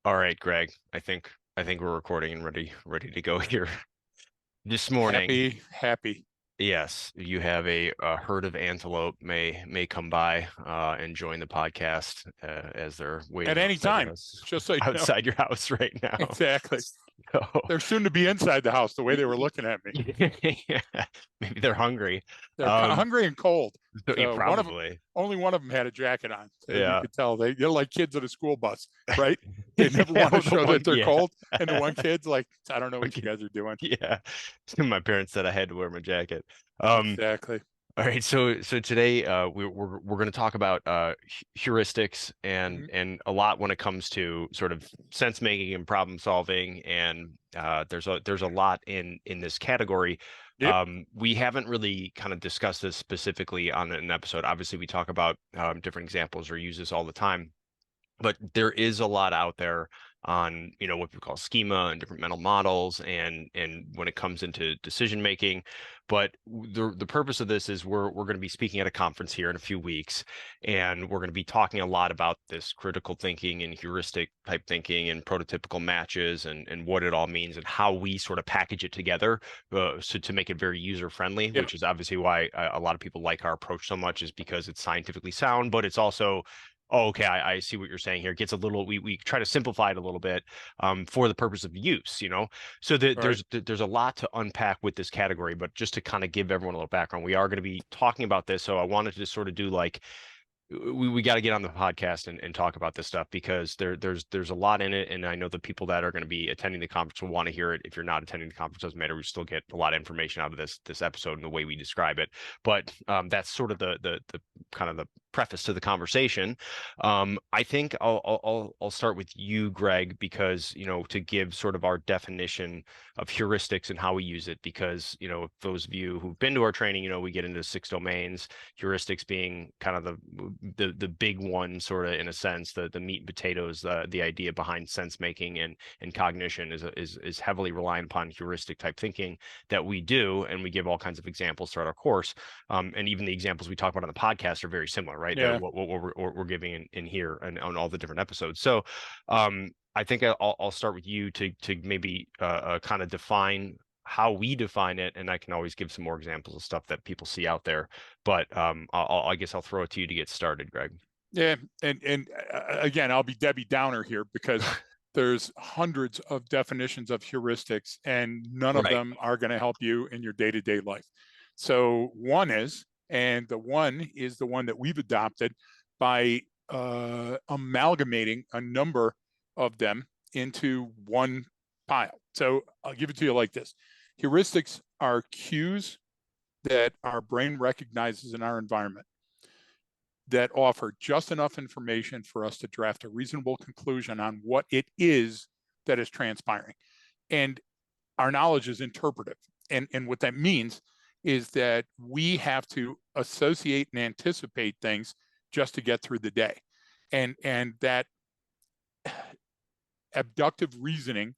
All right, Greg. I think we're recording and ready to go here. This morning, Happy. yes, you have a herd of antelope may come by and join the podcast as they're At waiting any outside your time, house just so you know. outside your house right now. Exactly. So They're soon to be inside the house the way they were looking at me. yeah, maybe they're hungry. They're Um, hungry and cold. so yeah, So probably. only one of them had a jacket on. So you Yeah. could tell they're like kids at a school bus, right? They never Yeah, want to the show one, that they're yeah. cold. And the one kid's like, I don't know what you Okay. guys are doing. Yeah. My parents said I had to wear my jacket. Um, Exactly. All right, so today we're going to talk about heuristics Mhm. and a lot when it comes to sort of sense making and problem solving, and there's a lot in this category. Yep. We haven't really kind of discussed this specifically on an episode. Obviously, we talk about different examples or use this all the time, but there is a lot out there on what we call schema and different mental models and when it comes into decision making. But the purpose of this is we're going to be speaking at a conference here in a few weeks, and we're going to be talking a lot about this critical thinking and heuristic type thinking and prototypical matches and what it all means and how we sort of package it together, so to make it very user friendly, Yep. which is obviously why a lot of people like our approach so much, is because it's scientifically sound, but it's also, oh, okay, I see what you're saying here. It gets a little, we try to simplify it a little bit for the purpose of use. So Right. there's a lot to unpack with this category, but just to kind of give everyone a little background, we are going to be talking about this. So I wanted to just sort of do like, we got to get on the podcast and talk about this stuff because there's a lot in it, and I know the people that are going to be attending the conference will want to hear it. If you're not attending the conference, doesn't matter. We still get a lot of information out of this episode and the way we describe it. But that's sort of the kind of the preface to the conversation. I think I'll start with you, Greg, because to give sort of our definition of heuristics and how we use it, because those of you who've been to our training, we get into 6 domains, heuristics being kind of the big one, sort of, in a sense, the meat and potatoes. The idea behind sense making and cognition is heavily reliant upon heuristic type thinking that we do, and we give all kinds of examples throughout our course. And even the examples we talk about on the podcast are very similar, right? Yeah. What we're giving in here and on all the different episodes. So I think I'll start with you to maybe kind of define how we define it, and I can always give some more examples of stuff that people see out there. But I guess I'll throw it to you to get started, Greg. Yeah. And again, I'll be Debbie Downer here because there's hundreds of definitions of heuristics and none of Right. them are going to help you in your day-to-day life. So the one is the one that we've adopted by amalgamating a number of them into one pile. So I'll give it to you like this. Heuristics are cues that our brain recognizes in our environment that offer just enough information for us to draft a reasonable conclusion on what it is that is transpiring. And our knowledge is interpretive. And what that means is that we have to associate and anticipate things just to get through the day. And that abductive reasoning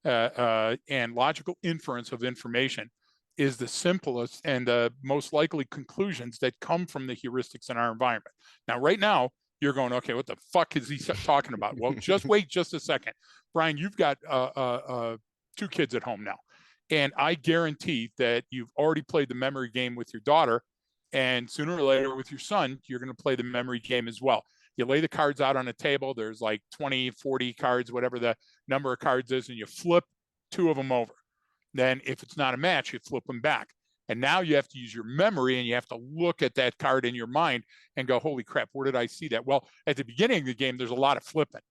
and logical inference of information is the simplest and the most likely conclusions that come from the heuristics in our environment. Now, right now, you're going, okay, what the fuck is he talking about? Well, just wait just a second. Brian, you've got 2 kids at home now. And I guarantee that you've already played the memory game with your daughter. And sooner or later with your son, you're going to play the memory game as well. You lay the cards out on a table. There's like 20, 40 cards, whatever the number of cards is, and you flip 2 of them over. Then if it's not a match, you flip them back. And now you have to use your memory and you have to look at that card in your mind and go, holy crap, where did I see that? Well, at the beginning of the game, there's a lot of flipping.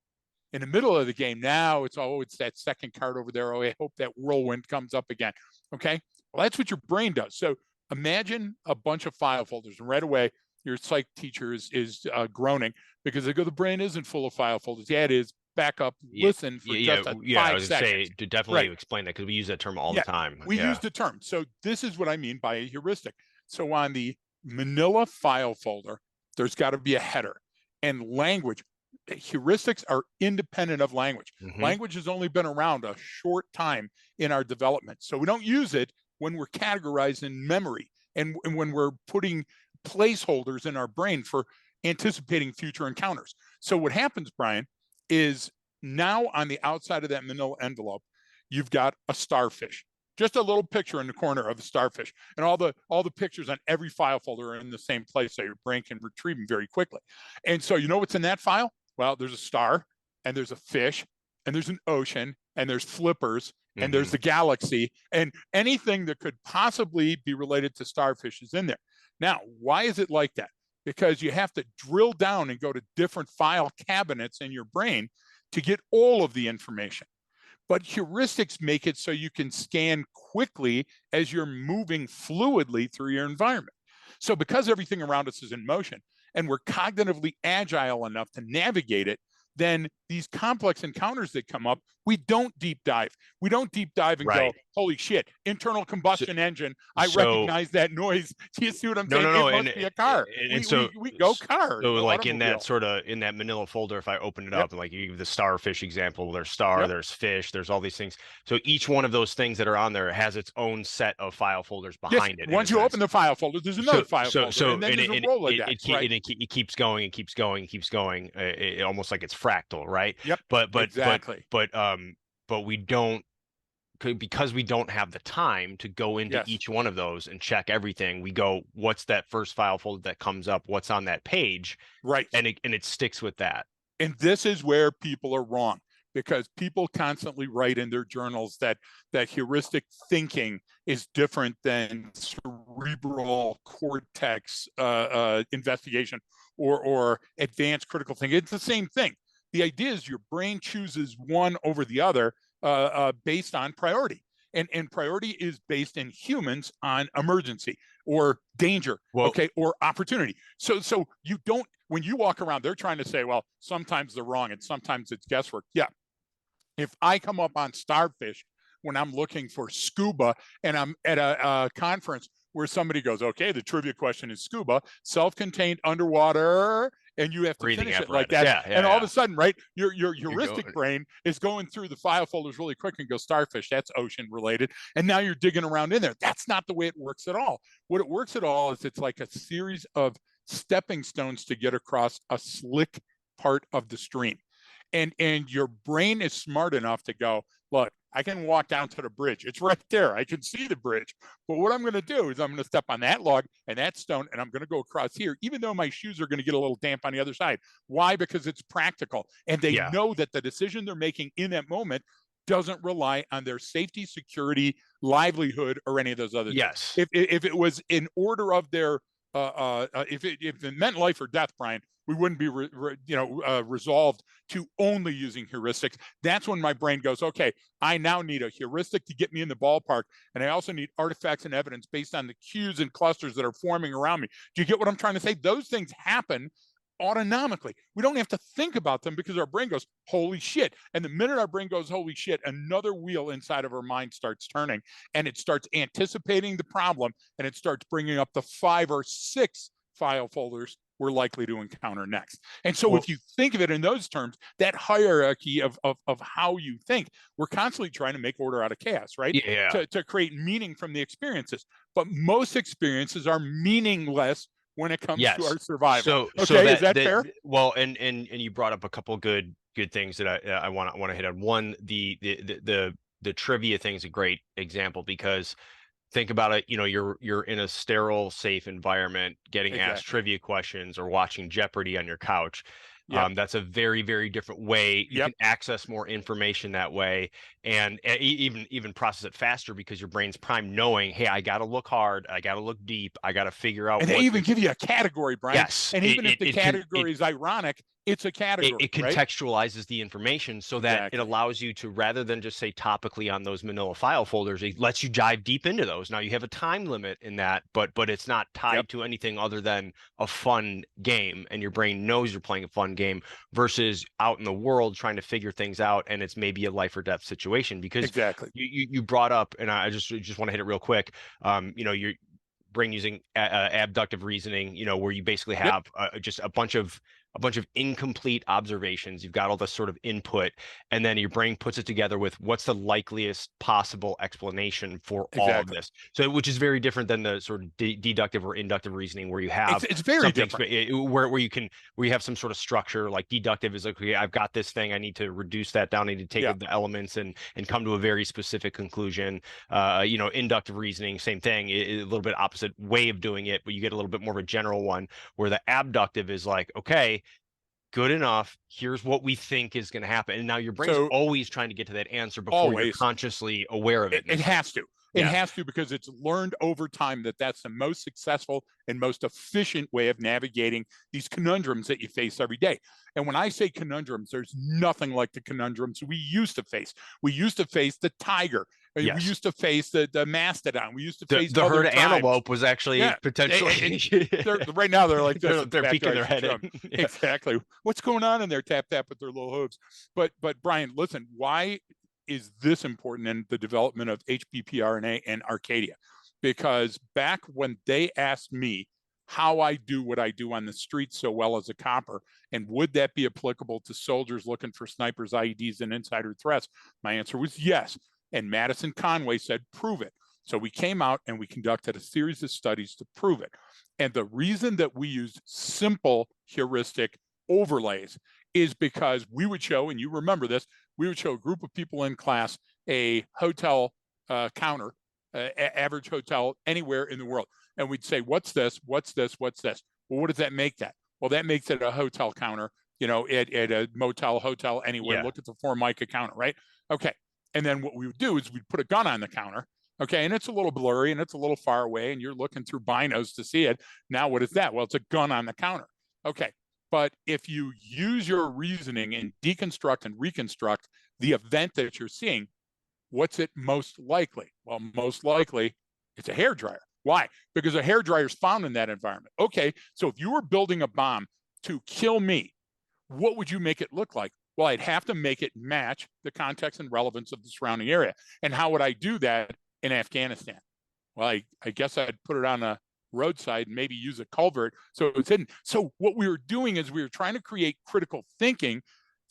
In the middle of the game, now it's that second card over there. Oh, I hope that whirlwind comes up again. Okay. Well, that's what your brain does. So imagine a bunch of file folders, and right away, your psych teacher is groaning because they go, the brain isn't full of file folders. Yeah, it is. Back up, Yeah, listen for yeah, just yeah. I 5 was gonna say seconds. to definitely Right. explain that because we use that term all the Yeah, time. we use Yeah. the term. So this is what I mean by a heuristic. So on the manila file folder, there's got to be a header. And language, heuristics are independent of language. Hmm. Language has only been around a short time in our development. So we don't use it when we're categorizing memory and when we're putting placeholders in our brain for anticipating future encounters. So what happens, Brian, is Now on the outside of that manila envelope, you've got a starfish, just a little picture in the corner of a starfish, and all the pictures on every file folder are in the same place, so your brain can retrieve them very quickly. And so you know what's in that file? Well, there's a star, and there's a fish, and there's an ocean, and there's flippers, and there's the galaxy, and anything that could possibly be related to starfish is in there. Now, why is it like that? Because you have to drill down and go to different file cabinets in your brain to get all of the information. But heuristics make it so you can scan quickly as you're moving fluidly through your environment. So because everything around us is in motion and we're cognitively agile enough to navigate it, then these complex encounters that come up, we don't deep dive. We don't deep dive and go, holy shit, internal combustion engine. I recognize that noise. Do you see what I'm saying? No. It must be a car. We go car. So like in that manila folder, if I open it up, and like you give the starfish example, there's star, there's fish, there's all these things. So each one of those things that are on there has its own set of file folders behind it. Once you open the file folder, there's another file folder, and then there's a Rolodex. It keeps going and keeps going and keeps going. Almost like it's fractal, right? Yep. But exactly. But we don't, because we don't have the time to go into each one of those and check everything. We go, what's that first file folder that comes up? What's on that page? Right. And it sticks with that. And this is where people are wrong, because people constantly write in their journals that heuristic thinking is different than cerebral cortex investigation or advanced critical thinking. It's the same thing. The idea is your brain chooses one over the other based on priority. And priority is based in humans on emergency or danger, or opportunity. So you don't, when you walk around, they're trying to say, well, sometimes they're wrong and sometimes it's guesswork. Yeah. If I come up on starfish when I'm looking for scuba and I'm at a conference where somebody goes, okay, the trivia question is scuba, self-contained underwater, and you have to finish it like that. And all of a sudden, right, your heuristic brain is going through the file folders really quick and goes, starfish, that's ocean related. And now you're digging around in there. That's not the way it works at all. What it works at all is it's like a series of stepping stones to get across a slick part of the stream. And your brain is smart enough to go, look, I can walk down to the bridge. It's right there. I can see the bridge. But what I'm going to do is I'm going to step on that log and that stone, and I'm going to go across here, even though my shoes are going to get a little damp on the other side. Why? Because it's practical. And they know that the decision they're making in that moment doesn't rely on their safety, security, livelihood, or any of those other things. If it was in order of their, if it meant life or death, Brian, we wouldn't be resolved to only using heuristics. That's when my brain goes, okay, I now need a heuristic to get me in the ballpark, and I also need artifacts and evidence based on the cues and clusters that are forming around me. Do you get what I'm trying to say? Those things happen autonomically. We don't have to think about them because our brain goes, holy shit. And the minute our brain goes, holy shit, another wheel inside of our mind starts turning, and it starts anticipating the problem, and it starts bringing up the 5 or 6 file folders we're likely to encounter next. And so if you think of it in those terms, that hierarchy of how you think, we're constantly trying to make order out of chaos, right? To create meaning from the experiences. But most experiences are meaningless when it comes to our survival. Is that fair? Well, and you brought up a couple good things that I want to hit on. One, the trivia thing is a great example, because think about it, you're in a sterile, safe environment getting asked trivia questions or watching Jeopardy on your couch. That's a very, very different way. You can access more information that way, and even process it faster, because your brain's primed knowing, hey, I got to look hard, I got to look deep, I got to figure out. And they even give you a category, Brian. Yes. And even if the category is ironic, it's a category. It contextualizes the information so that it allows you to, rather than just say topically on those manila file folders, it lets you dive deep into those. Now you have a time limit in that, but it's not tied to anything other than a fun game, and your brain knows you're playing a fun game, versus out in the world trying to figure things out, and it's maybe a life or death situation. Because you brought up, and I just want to hit it real quick. Your brain using abductive reasoning, where you basically have just a bunch of a bunch of incomplete observations. You've got all this sort of input, and then your brain puts it together with what's the likeliest possible explanation for all of Exactly. this. So, which is very different than the sort of deductive or inductive reasoning where you have It's very something different. where you have some sort of structure. Like deductive is like, okay, I've got this thing, I need to reduce that down, I need to take Yeah. the elements and come to a very specific conclusion. Inductive reasoning, same thing, a little bit opposite way of doing it, but you get a little bit more of a general one, where the abductive is like, okay, good enough, here's what we think is going to happen. And now your brain's So always trying to get to that answer before you're always, consciously aware of it it necessarily. has to. It Yeah. has to, because it's learned over time that that's the most successful and most efficient way of navigating these conundrums that you face every day. And when I say conundrums, there's nothing like the conundrums we used to face. We used to face the tiger. We Yes. used to face the mastodon. We used to The face the other herd tribes. antelope was actually Yeah. potentially They're right now they're like this in the they're peeking backyard. their You can head show in. them. Yeah. Exactly. What's going on in there? Tap tap with their little hooves. But Brian, listen, why is this important in the development of HPPRNA and Arcadia? Because back when they asked me how I do what I do on the street so well as a copper, and would that be applicable to soldiers looking for snipers, IEDs, and insider threats, my answer was yes. And Madison Conway said, prove it. So we came out and we conducted a series of studies to prove it. And the reason that we used simple heuristic overlays is because we would show, and you remember this, we would show a group of people in class a hotel counter, average hotel anywhere in the world. And we'd say, what's this? What's this? What's this? Well, what does that make that? Well, that makes it a hotel counter, at a motel, hotel, anywhere. Yeah. Look at the Formica counter, right? Okay. And then what we would do is we'd put a gun on the counter. Okay. And it's a little blurry and it's a little far away and you're looking through binos to see it. Now, what is that? Well, it's a gun on the counter. Okay. But if you use your reasoning and deconstruct and reconstruct the event that you're seeing, what's it most likely? Well, most likely it's a hairdryer. Why? Because a hairdryer is found in that environment. Okay, so if you were building a bomb to kill me, what would you make it look like? Well, I'd have to make it match the context and relevance of the surrounding area. And how would I do that in Afghanistan? Well, I guess I'd put it on a roadside and maybe use a culvert so it's hidden. So what we were doing is we were trying to create critical thinking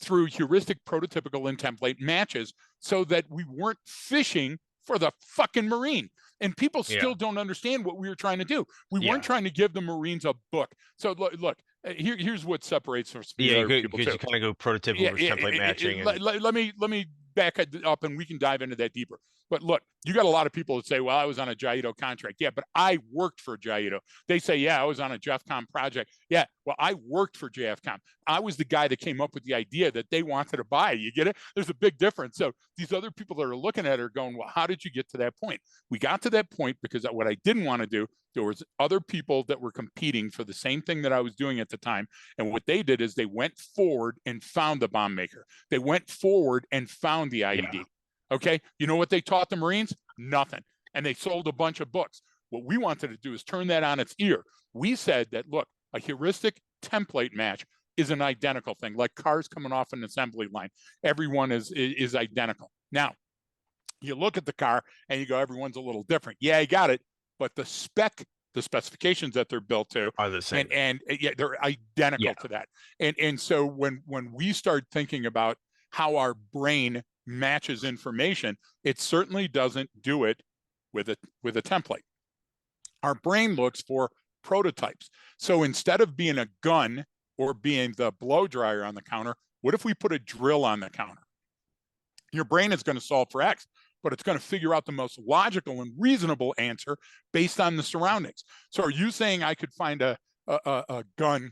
through heuristic, prototypical, and template matches so that we weren't fishing for the fucking Marine. And people still don't understand what we were trying to do. We weren't trying to give the Marines a book. So look, here's what separates us from other people too. You kind of go prototypical versus template matching. Let me back it up and we can dive into that deeper. But look, you got a lot of people that say, well, I was on a JITO contract. Yeah, but I worked for JITO. They say, yeah, I was on a JEFCOM project. Yeah, well, I worked for JFCOM. I was the guy that came up with the idea that they wanted to buy. You get it? There's a big difference. So these other people that are looking at it are going, well, how did you get to that point? We got to that point because what I didn't want to do, there was other people that were competing for the same thing that I was doing at the time. And what they did is they went forward and found the bomb maker. They went forward and found the IED. Yeah. Okay. You know what they taught the Marines? Nothing. And they sold a bunch of books. What we wanted to do is turn that on its ear. We said that, look, a heuristic template match is an identical thing, like cars coming off an assembly line. Everyone is identical. Now, you look at the car and you go, everyone's a little different. Yeah, I got it. But the specifications that they're built to are the same. And yeah, they're identical to that. And so when we start thinking about how our brain matches information, it certainly doesn't do it with a template. Our brain looks for prototypes. So instead of being a gun or being the blow dryer on the counter, what if we put a drill on the counter? Your brain is going to solve for X, but it's going to figure out the most logical and reasonable answer based on the surroundings. So are you saying I could find a gun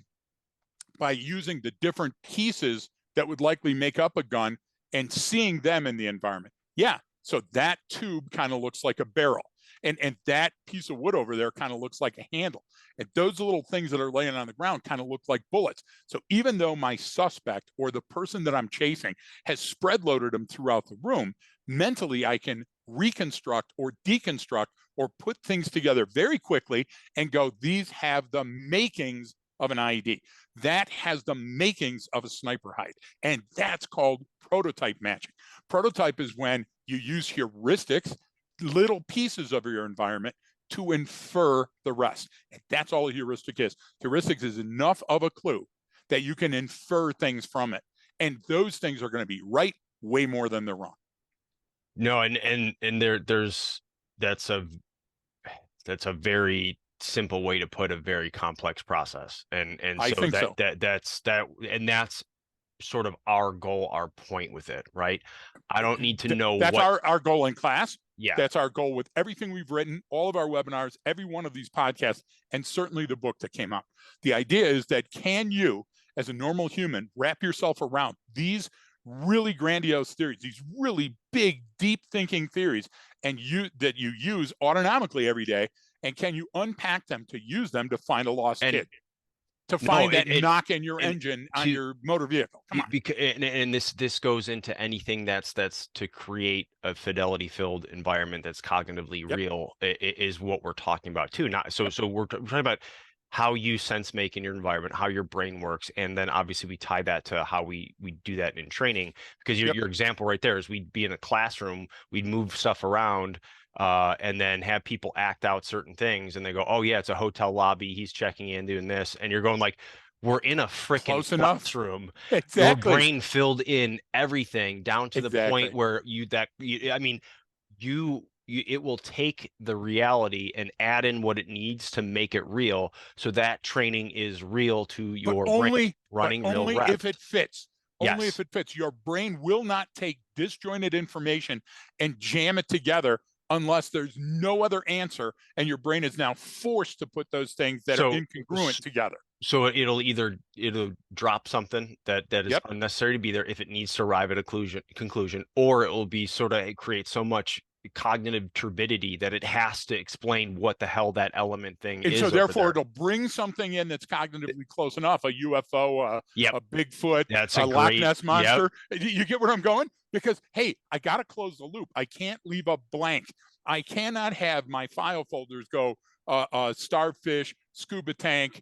by using the different pieces that would likely make up a gun and seeing them in the environment? Yeah. So that tube kind of looks like a barrel. And that piece of wood over there kind of looks like a handle. And those little things that are laying on the ground kind of look like bullets. So even though my suspect or the person that I'm chasing has spread loaded them throughout the room, mentally I can reconstruct or deconstruct or put things together very quickly and go, these have the makings of an IED. That has the makings of a sniper hide. And that's called prototype matching. Prototype is when you use heuristics, little pieces of your environment, to infer the rest. And that's all a heuristic is. Heuristics is enough of a clue that you can infer things from it. And those things are going to be right way more than they're wrong. No, and that's a that's a very simple way to put a very complex process. And I so think so. that's sort of our goal, our point with it, right? I don't need to know That's what. our goal in class. Yeah. That's our goal with everything we've written, all of our webinars, every one of these podcasts, and certainly the book that came out. The idea is that can you, as a normal human, wrap yourself around these really grandiose theories, these really big, deep thinking theories, and that you use autonomically every day, and can you unpack them to use them to find a lost And kid, to no, find that knock in your and engine on to your motor vehicle? Come on. because and this goes into anything that's to create a fidelity filled environment that's cognitively Yep. real is what we're talking about too. Not so Yep. so we're talking about how you sense make in your environment, how your brain works, and then obviously we tie that to how we do that in training. Because Yep. your example right there is we'd be in a classroom, we'd move stuff around, and then have people act out certain things, and they go, "Oh yeah, it's a hotel lobby. He's checking in, doing this," and you're going like, "We're in a freaking Close enough. classroom. Your Exactly. brain filled in everything down to the point Exactly. where I mean, it will take the reality and add in what it needs to make it real. So that training is real to But your brain only, running real if reps. it fits. Only if Yes. it fits. Your brain will not take disjointed information and jam it together unless there's no other answer, and your brain is now forced to put those things that are So incongruent together. so it'll drop something that is Yep. unnecessary to be there if it needs to arrive at a conclusion, or it will be sort of create so much cognitive turbidity that it has to explain what the hell that element thing And so is over therefore there. it'll bring something in that's cognitively close enough, a UFO, Yep. a Bigfoot, That's a a Loch great, Ness yep. monster. You get where I'm going? Because, hey, I got to close the loop. I can't leave a blank. I cannot have my file folders go starfish, scuba tank,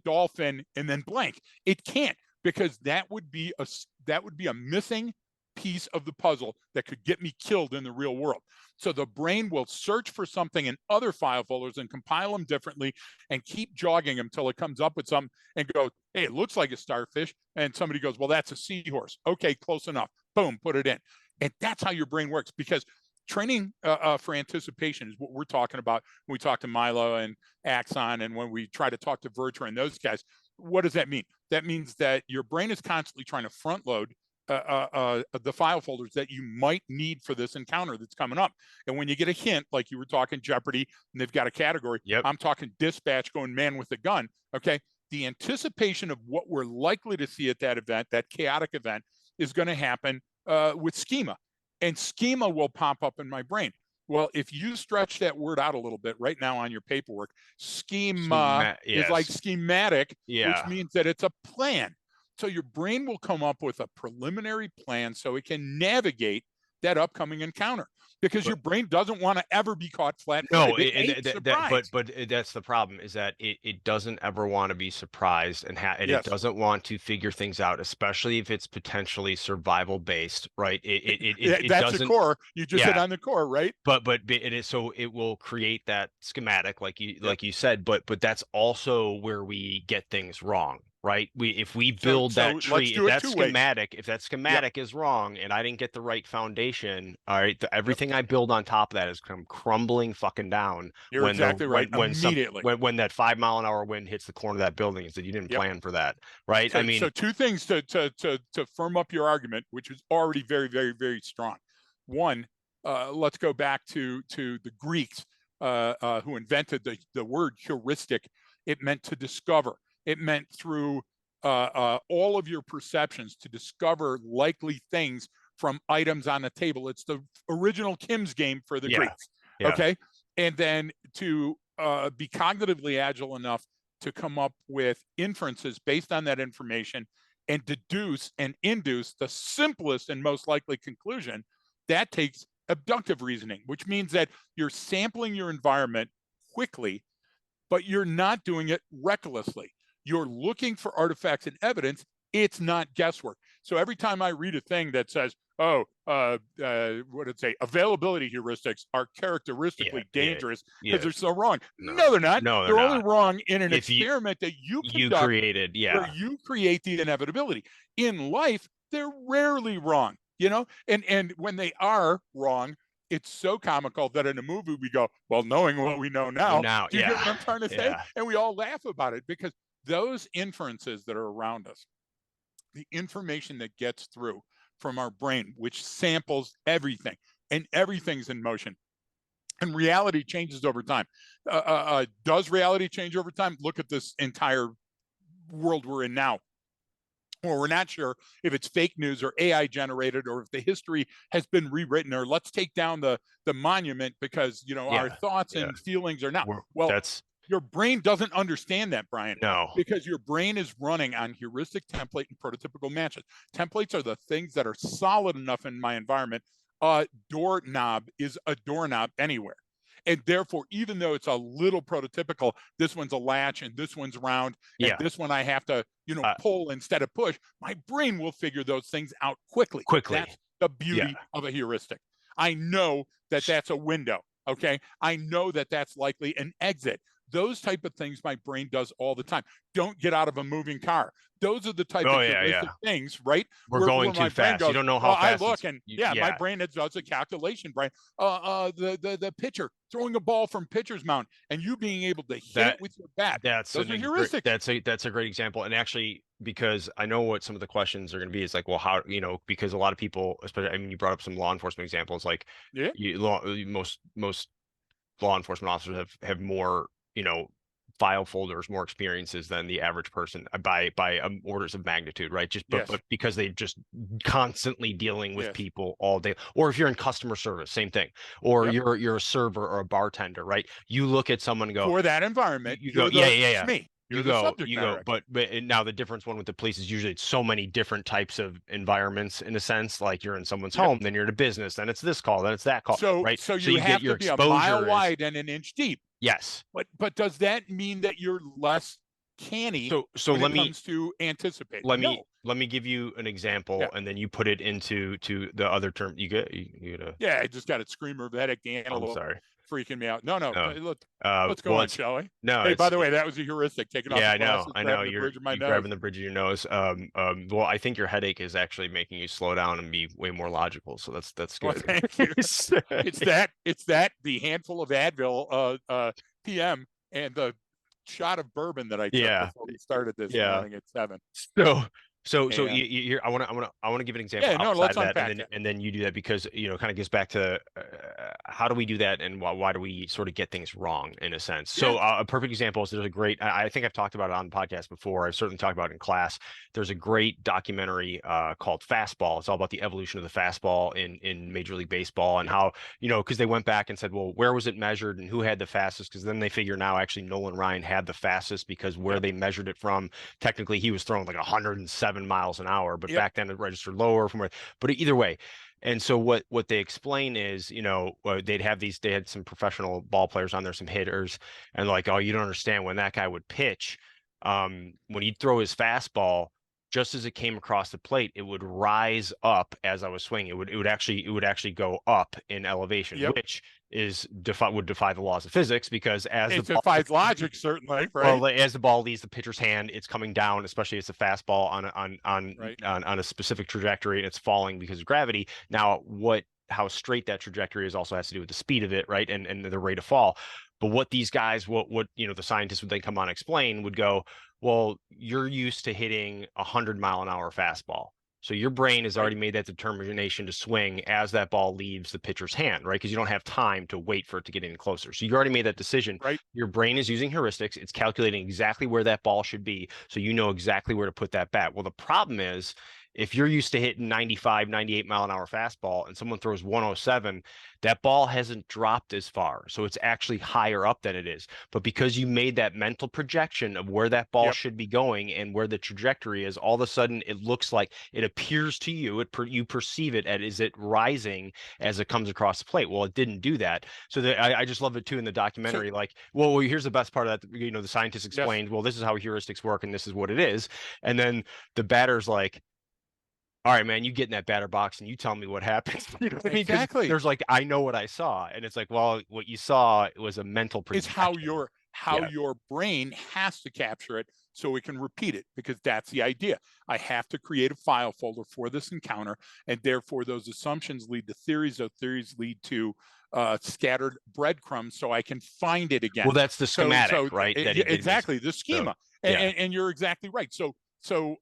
dolphin, and then blank. It can't, because that would be a missing piece of the puzzle that could get me killed in the real world. So the brain will search for something in other file folders and compile them differently and keep jogging them until it comes up with something and go, hey, it looks like a starfish. And somebody goes, well, that's a seahorse. Okay, close enough. Boom, put it in. And that's how your brain works, because training for anticipation is what we're talking about when we talk to Milo and Axon, and when we try to talk to Vertra and those guys. What does that mean? That means that your brain is constantly trying to front load the file folders that you might need for this encounter that's coming up. And when you get a hint, like you were talking Jeopardy, and they've got a category, Yep. I'm talking dispatch going man with a gun. Okay. The anticipation of what we're likely to see at that event, that chaotic event, is going to happen with schema. And schema will pop up in my brain. Well, if you stretch that word out a little bit right now on your paperwork, schema is like Yes. schematic, which Yeah. means that it's a plan. So your brain will come up with a preliminary plan so it can navigate that upcoming encounter, because But your brain doesn't want to ever be caught flat-footed. no, It hates surprise. but that's the problem, is that it doesn't ever want to be surprised, and it Yes, doesn't want to figure things out, especially if it's potentially survival based, right? It that's the doesn't. core. You just hit Yeah. on the core, right? But it is, so it will create that schematic Yep. like you said, but that's also where we get things wrong, right? If we So build that let's tree, do it two ways. if that Yep. schematic is wrong and I didn't get the right foundation, all right, Yep. everything I build on top of that is come crumbling fucking down You're exactly right. Immediately. when that 5 mile an hour wind hits the corner of that building, and said you didn't Yep. plan for that, right? I So mean, two things to firm up your argument, which is already very, very, very strong. One, let's go back to the Greeks who invented the word heuristic. It meant to discover. It meant through all of your perceptions to discover likely things from items on the table. It's the original Kim's game for the yeah, Greeks. yeah. Okay, and then to be cognitively agile enough to come up with inferences based on that information and deduce and induce the simplest and most likely conclusion. That takes abductive reasoning, which means that you're sampling your environment quickly, but you're not doing it recklessly. You're looking for artifacts and evidence. It's not guesswork. So every time I read a thing that says, "Oh, what did it say? Availability heuristics are Yeah, characteristically yeah, dangerous because yeah. they're so wrong." No, No, they're not. no, they're They're only not. wrong in an If experiment that you you conduct created, where yeah, you create the inevitability. In life, they're rarely wrong, you know? And when they are wrong, it's so comical that in a movie we go, well, knowing what we know now, now, do you get yeah, what I'm trying to say? yeah, And we all laugh about it because those inferences that are around us, the information that gets through from our brain, which samples everything, and everything's in motion. And reality changes over time. Does reality change over time? Look at this entire world we're in now. Or we're not sure if it's fake news or AI generated, or if the history has been rewritten, or let's take down the monument because our yeah, thoughts yeah. and feelings are now. We're, Well, that's your brain doesn't understand that, Brian, no, because your brain is running on heuristic, template, and prototypical matches. Templates are the things that are solid enough in my environment. A doorknob is a doorknob anywhere. And therefore, even though it's a little prototypical, this one's a latch and this one's round, and yeah, this one I have to, uh, pull instead of push, my brain will figure those things out quickly. quickly, That's the yeah, beauty of a heuristic. I know that that's a window. Okay. I know that that's likely an exit. Those type of things my brain does all the time. Don't get out of a moving car. Those are the type oh of yeah, heuristic yeah. things, right? We're Where going my too brain fast. You goes, don't know well, how I fast look and yeah, my yeah, brain does a calculation, Brian. The pitcher throwing a ball from pitcher's mound and you being able to hit that it with your bat. that's Those are great, heuristics. that's a great example. And actually, because I know what some of the questions are going to be, is like, well, how, because a lot of people, especially, I mean, you brought up some law enforcement examples, like Yeah. most law enforcement officers have more, file folders, more experiences than the average person by orders of magnitude, right? Just but Yes. because they just constantly dealing with Yes. people all day. Or if you're in customer service, same thing. Or Yep. you're a server or a bartender, right? You look at someone and go, For that environment, you go, you're yeah, the yeah, yeah. SME. You're the subject You matter go, expert. but and now the difference one with the police is usually it's so many different types of environments in a sense. Like you're in someone's Yep. home, then you're in a business, then it's this call, then it's that call, So right? so So you you get have your to be a mile exposure is wide and an inch deep. yes. But does that mean that you're less canny So when it comes to anticipating? No. let me give you an Yeah. example, and then you put it into to the other term. You get a. Yeah, I just got a screamer of headache, the I'm antelope sorry. freaking me out. No. No. Let's go Well, on, it's shall we? no, Hey, by it's the way, that was a heuristic. Taking off yeah, the glasses, I know. grabbing the bridge of my You nose. grabbing the bridge of your nose. Well, I think your headache is actually making you slow down and be way more logical. So that's Well, good. thank you. It's that the handful of Advil PM and the shot of bourbon that I took Yeah, before we started this yeah. morning at 7 So, so a.m. I want to give an example Yeah, no, outside let's of that, unpack that. and then you do that because kind of gets back to how do we do that, and why do we sort of get things wrong in a sense. Yeah. So, a perfect example is there's a great. I think I've talked about it on the podcast before. I've certainly talked about it in class. There's a great documentary called Fastball. It's all about the evolution of the fastball in Major League Baseball and Yep. how because they went back and said, well, where was it measured and who had the fastest? Because then they figure now actually Nolan Ryan had the fastest because where Yep. they measured it from technically he was throwing like 107 miles an hour, but Yep. back then it registered lower from where, but either way. And so what they explain is, they had some professional ball players on there, some hitters, and like, oh, you don't understand when that guy would pitch, when he'd throw his fastball, just as it came across the plate, it would rise up as I was swinging. It would actually go up in elevation, Yep. which would defy the laws of physics because as the It ball defies logic, certainly, right? well, as the ball leaves the pitcher's hand, it's coming down, especially as a fastball Right. on a specific trajectory, and it's falling because of gravity. Now, how straight that trajectory is also has to do with the speed of it, right, and the rate of fall. But what these guys, what the scientists would then come on and explain would go, well, you're used to hitting 100-mile-an-hour fastball. So your brain has Right. already made that determination to swing as that ball leaves the pitcher's hand, right? Because you don't have time to wait for it to get any closer. So you already made that decision. Right. Your brain is using heuristics. It's calculating exactly where that ball should be. So you know exactly where to put that bat. Well, the problem is if you're used to hitting 95, 98-mile-an-hour fastball and someone throws 107, that ball hasn't dropped as far. So it's actually higher up than it is. But because you made that mental projection of where that ball Yep. should be going and where the trajectory is, all of a sudden it looks like it appears to you, you perceive it as it rising as it comes across the plate. Well, it didn't do that. So I just love it too in the So documentary. Like, well, here's the best part of that. The scientists yes. explained, well, this is how heuristics work and this is what it is. And then the batter's like, all right, man, you get in that batter box and you tell me what happened. You know what I mean? Because Exactly. there's like, I know what I saw. And it's like, well, what you saw was a mental Is how projection. Yeah. your brain has to capture it so it can repeat it, because that's the idea. I have to create a file folder for this encounter, and therefore those assumptions lead to theories. Those theories lead to scattered breadcrumbs, so I can find it again. Well, that's the schematic, right? That he gave me. Exactly, the So, schema. yeah. And you're exactly right. So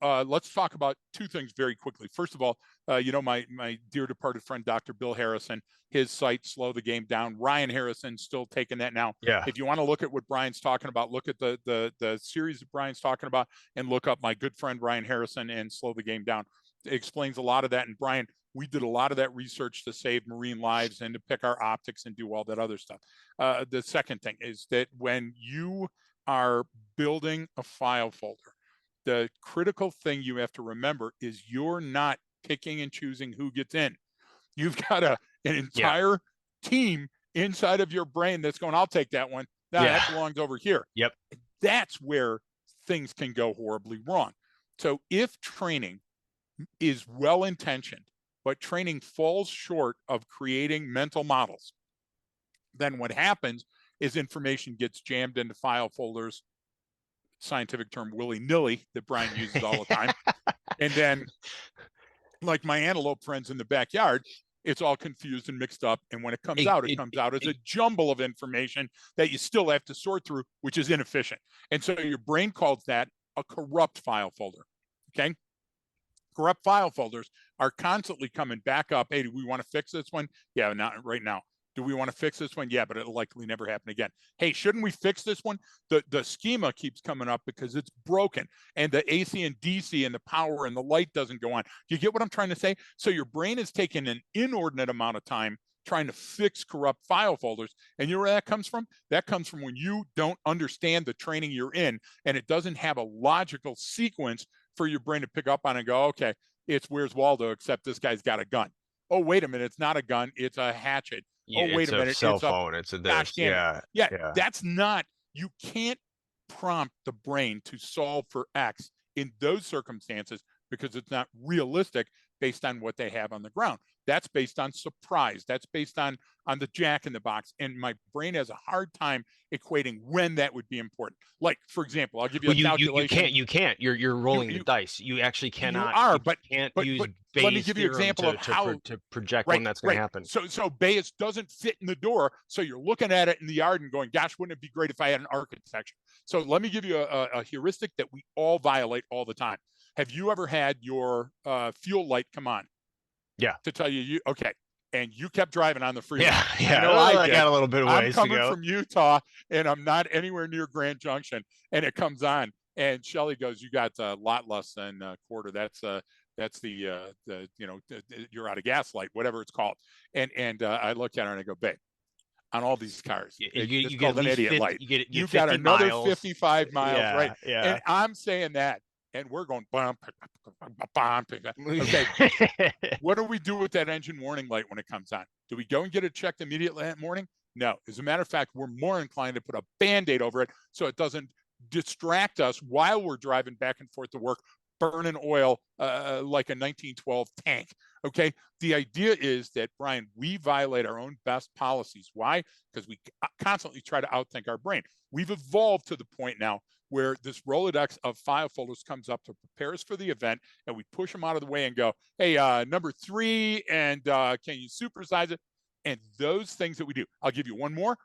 let's talk about two things very quickly. First of all, my dear departed friend, Dr. Bill Harrison, his site, Slow the Game Down. Ryan Harrison still taking that now. Yeah. If you want to look at what Brian's talking about, look at the series that Brian's talking about, and look up my good friend Ryan Harrison and Slow the Game Down. It explains a lot of that. And Brian, we did a lot of that research to save marine lives and to pick our optics and do all that other stuff. The second thing is that when you are building a file folder, the critical thing you have to remember is you're not picking and choosing who gets in. You've got an entire team inside of your brain that's going, I'll take that one. No, that belongs over here. Yep. That's where things can go horribly wrong. So if training is well intentioned, but training falls short of creating mental models, then what happens is information gets jammed into file folders, scientific term willy-nilly that Brian uses all the time. And then, like my antelope friends in the backyard, it's all confused and mixed up. And when it comes out, it comes out as a jumble of information that you still have to sort through, which is inefficient. And so your brain calls that a corrupt file folder. Okay. Corrupt file folders are constantly coming back up. Hey, do we want to fix this one? Yeah, not right now. Do we want to fix this one? Yeah, but it'll likely never happen again. Hey, shouldn't we fix this one? The schema keeps coming up because it's broken, and the AC and DC and the power and the light doesn't go on. Do you get what I'm trying to say? So your brain is taking an inordinate amount of time trying to fix corrupt file folders. And you know where that comes from? That comes from when you don't understand the training you're in, and it doesn't have a logical sequence for your brain to pick up on and go, okay, it's Where's Waldo, except this guy's got a gun. Oh, wait a minute, it's not a gun, it's a hatchet. Oh, wait a minute, cell it's a phone. It's a gosh this. damn it. Yeah, that's not, you can't prompt the brain to solve for X in those circumstances because it's not realistic based on what they have on the ground. That's based on surprise. That's based on the jack in the box. And my brain has a hard time equating when that would be important. Like, for example, I'll give you a calculation. You can't. You're rolling the dice. You actually cannot. You are, but can't use let me Bayes' give you an theorem example of how to project when that's going to happen. So Bayes doesn't fit in the door. So you're looking at it in the yard and going, gosh, wouldn't it be great if I had an architecture? So let me give you a heuristic that we all violate all the time. Have you ever had your fuel light come on? Yeah. To tell you, okay. And you kept driving on the freeway. Yeah. I know I got a little bit of ways to go. I'm coming from Utah, and I'm not anywhere near Grand Junction, and it comes on, and Shelly goes, "You got a lot less than a quarter. That's the you're out of gas light, whatever it's called." And I look at her and I go, "Babe, on all these cars, you get an idiot 50, light. You got another miles. 55 miles, right?" Yeah. And I'm saying that. And we're going bump. Okay. What do we do with that engine warning light when it comes on? Do we go and get it checked immediately that morning? No. As a matter of fact, we're more inclined to put a Band-Aid over it so it doesn't distract us while we're driving back and forth to work, burning oil like a 1912 tank. Okay. The idea is that, Brian, we violate our own best policies. Why? Because we constantly try to outthink our brain. We've evolved to the point now where this Rolodex of file folders comes up to prepare us for the event, and we push them out of the way and go, hey, number 3, and can you supersize it? And those things that we do. I'll give you one more.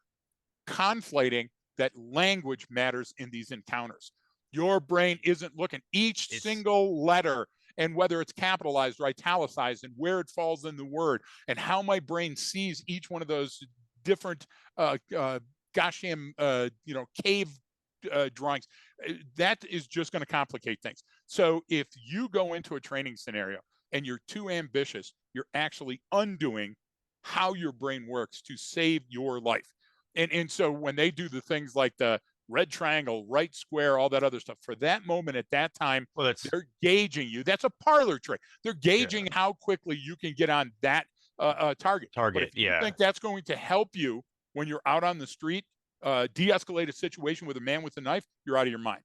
Conflating that language matters in these encounters. Your brain isn't looking each single letter and whether it's capitalized or italicized and where it falls in the word and how my brain sees each one of those different cave drawings. That is just going to complicate things. So if you go into a training scenario and you're too ambitious, you're actually undoing how your brain works to save your life. And so when they do the things like the red triangle, right square, all that other stuff, for that moment at that time, they're gauging you. That's a parlor trick. They're gauging how quickly you can get on that target. But if you think that's going to help you when you're out on the street, de-escalate a situation with a man with a knife, you're out of your mind.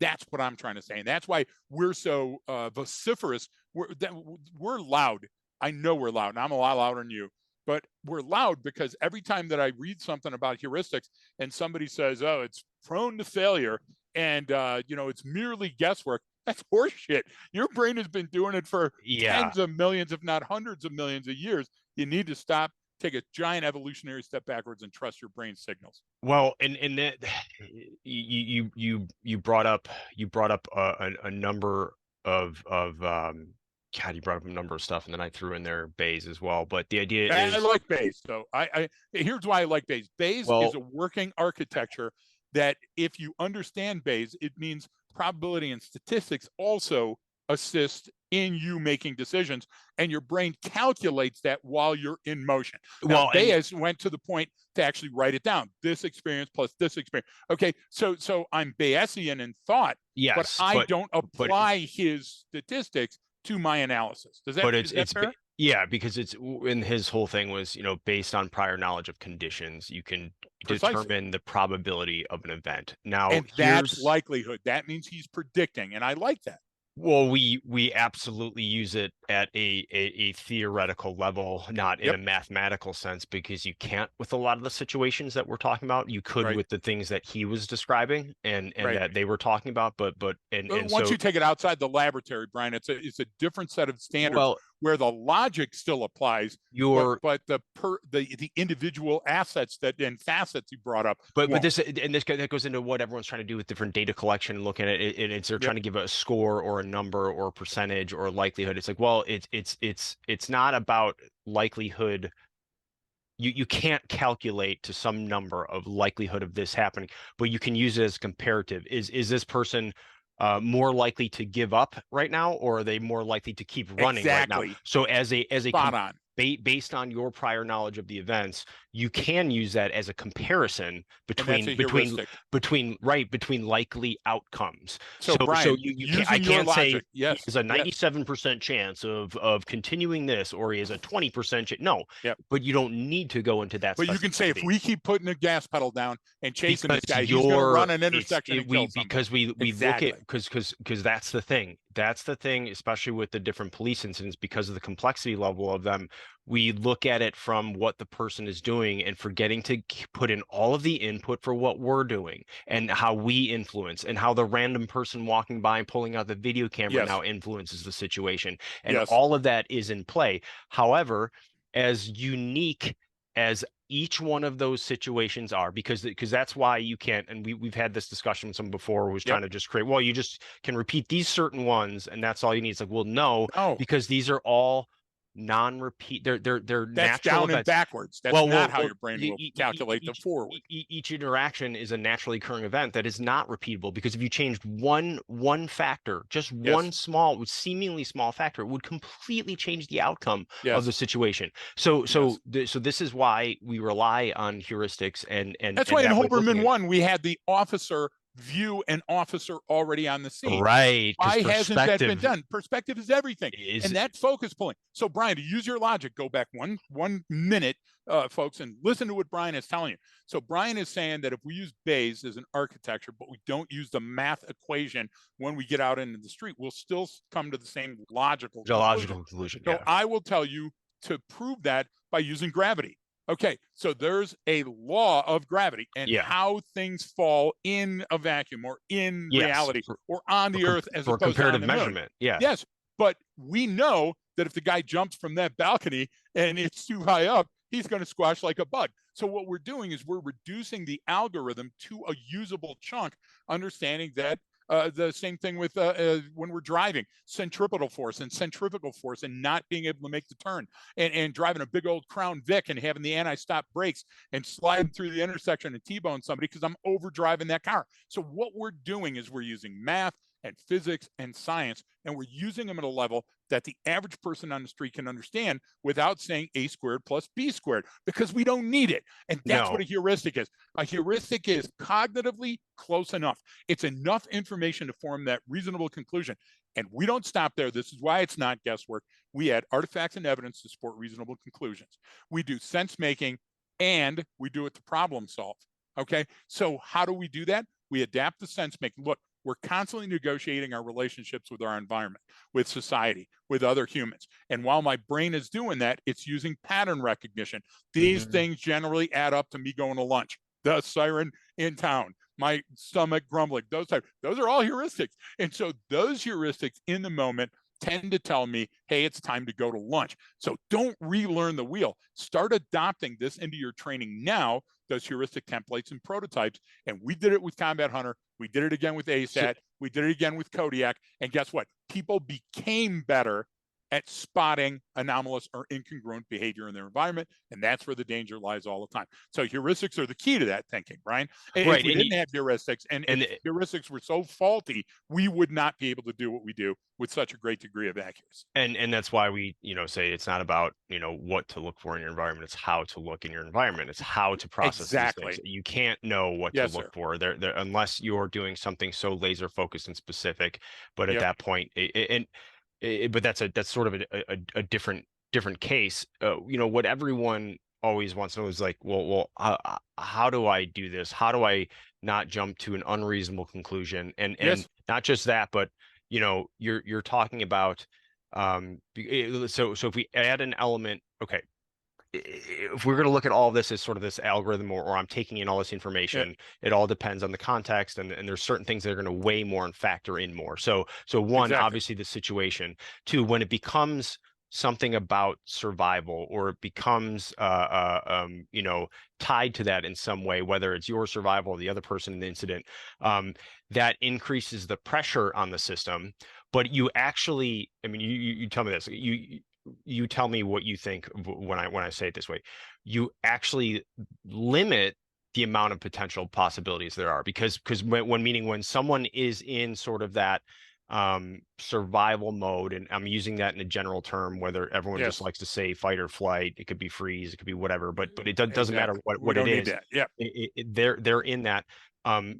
That's what I'm trying to say. And that's why we're so vociferous. We're loud. I know we're loud, and I'm a lot louder than you, but we're loud because every time that I read something about heuristics and somebody says, oh, it's prone to failure and, it's merely guesswork, that's horseshit. Your brain has been doing it for Yeah. tens of millions, if not hundreds of millions of years. You need to stop, take a giant evolutionary step backwards, and trust your brain signals. Well, and that you brought up a number of God, you brought up a number of stuff, and then I threw in there Bayes as well. But the idea I is, like Bayes. So here's why I like Bayes. Bayes well, is a working architecture that if you understand Bayes, it means probability and statistics also assist in you making decisions, and your brain calculates that while you're in motion. Now, and Bayes went to the point to actually write it down. This experience plus this experience. Okay, so I'm Bayesian in thought, but yes, I don't but apply his statistics to my analysis. Is but that fair? yeah, because it's in his whole thing was, based on prior knowledge of conditions, you can Precisely. determine the probability of an event. Now, And that's likelihood. That means he's predicting, and I like that. well, we absolutely use it at a theoretical level, not in a Yep. mathematical sense, because you can't with a lot of the situations that we're talking about. You could Right. with the things that he was describing and Right. that they were talking about, but and Once so, you take it outside the laboratory, Brian, it's a different set of standards well, where the logic still applies, but you're the individual assets that and facets you brought up but won't. this that goes into what everyone's trying to do with different data collection and looking at it, and it's they're Yep. trying to give a score or a number or a percentage or a likelihood. It's like, well, it's not about likelihood. You can't calculate to some number of likelihood of this happening, but you can use it as comparative. Is this person more likely to give up right now, or are they more likely to keep running right now? Exactly. So Spot on. based on your prior knowledge of the events, you can use that as a comparison And that's a heuristic. between likely outcomes. So, So Brian, you can't I using your can't say logic, he yes, has a yes, 97% chance of continuing this, or he has a 20% chance. No, yep. but you don't need to go into that But you can say if specificity we keep putting the gas pedal down and chasing because this guy, he's going to run an intersection and we kill somebody. because we look at Exactly. because that's the thing, especially with the different police incidents, because of the complexity level of them. We look at it from what the person is doing and forgetting to put in all of the input for what we're doing and how we influence and how the random person walking by and pulling out the video camera Yes. now influences the situation, and Yes. all of that is in play. However, as unique as each one of those situations are, because that's why you can't, and we've had this discussion with someone before who was Yep. trying to just create, well, you just can repeat these certain ones and that's all you need. It's like, well, no, No, because these are all non-repeat, they're that's natural down and events. backwards. That's not how Well, your brain will calculate the forward. each interaction is a naturally occurring event that is not repeatable, because if you changed one factor, just one Yes. small, seemingly small factor, it would completely change the outcome of the Yes. situation. Yes. So this is why we rely on heuristics, That's and why in that way of looking Hoberman at it. 1, we had the officer view an officer already on the scene. Right, because Why hasn't that been perspective done? Perspective is everything. is And that focus pulling. So, Brian, to use your logic, go back one minute, folks, and listen to what Brian is telling you. So Brian is saying that if we use Bayes as an architecture, but we don't use the math equation when we get out into the street, we'll still come to the same logical a conclusion. logical conclusion. So Yeah. I will tell you to prove that by using gravity. Okay, so there's a law of gravity and Yeah. how things fall in a vacuum or in Yes. reality or on the earth as For opposed to on comparative the moon. measurement. Yeah. Yes, but we know that if the guy jumps from that balcony and it's too high up, he's going to squash like a bug. So what we're doing is we're reducing the algorithm to a usable chunk, understanding that the same thing with when we're driving, centripetal force and not being able to make the turn and driving a big old Crown Vic and having the anti-stop brakes and sliding through the intersection and T-bone somebody because I'm over driving that car. So what we're doing is we're using math and physics and science, and we're using them at a level that the average person on the street can understand without saying a squared plus b squared, because we don't need it. And that's what No. a heuristic is. A heuristic is cognitively close enough. It's enough information to form that reasonable conclusion. And we don't stop there. This is why it's not guesswork. We add artifacts and evidence to support reasonable conclusions. We do sense making, and we do it to problem solve. Okay. So how do we do that? We adapt the sense making. Look, we're constantly negotiating our relationships with our environment, with society, with other humans. And while my brain is doing that, it's using pattern recognition. These things generally add up to me going to lunch, the siren in town, my stomach grumbling, those are all heuristics. And so those heuristics in the moment tend to tell me, hey, it's time to go to lunch. So don't relearn the wheel. Start adopting this into your training now, those heuristic templates and prototypes. And we did it with Combat Hunter. We did it again with ASAT. We did it again with Kodiak. And guess what? People became better at spotting anomalous or incongruent behavior in their environment. And that's where the danger lies all the time. So heuristics are the key to that thinking, Brian. Right. If we didn't have heuristics, and if heuristics were so faulty, we would not be able to do what we do with such a great degree of accuracy. And that's why we, say it's not about, what to look for in your environment. It's how to look in your environment. It's how to process these things. You can't know what to look for there unless you're doing something so laser focused and specific. But at that point, but that's sort of a different case. What everyone always wants to know is like, well, how do I do this? How do I not jump to an unreasonable conclusion? And not just that, but you're talking about so if we add an element, okay, if we're going to look at all of this as sort of this algorithm, or I'm taking in all this information, it all depends on the context, and there's certain things that are going to weigh more and factor in more. So one, obviously the situation. Two, when it becomes something about survival, or it becomes tied to that in some way, whether it's your survival or the other person in the incident, that increases the pressure on the system. But you actually, I mean, you tell me this, you tell me what you think when I say it this way. You actually limit the amount of potential possibilities there are, because when someone is in sort of that survival mode, and I'm using that in a general term, whether everyone just likes to say fight or flight, it could be freeze, it could be whatever, but it doesn't matter what it is. They're in that,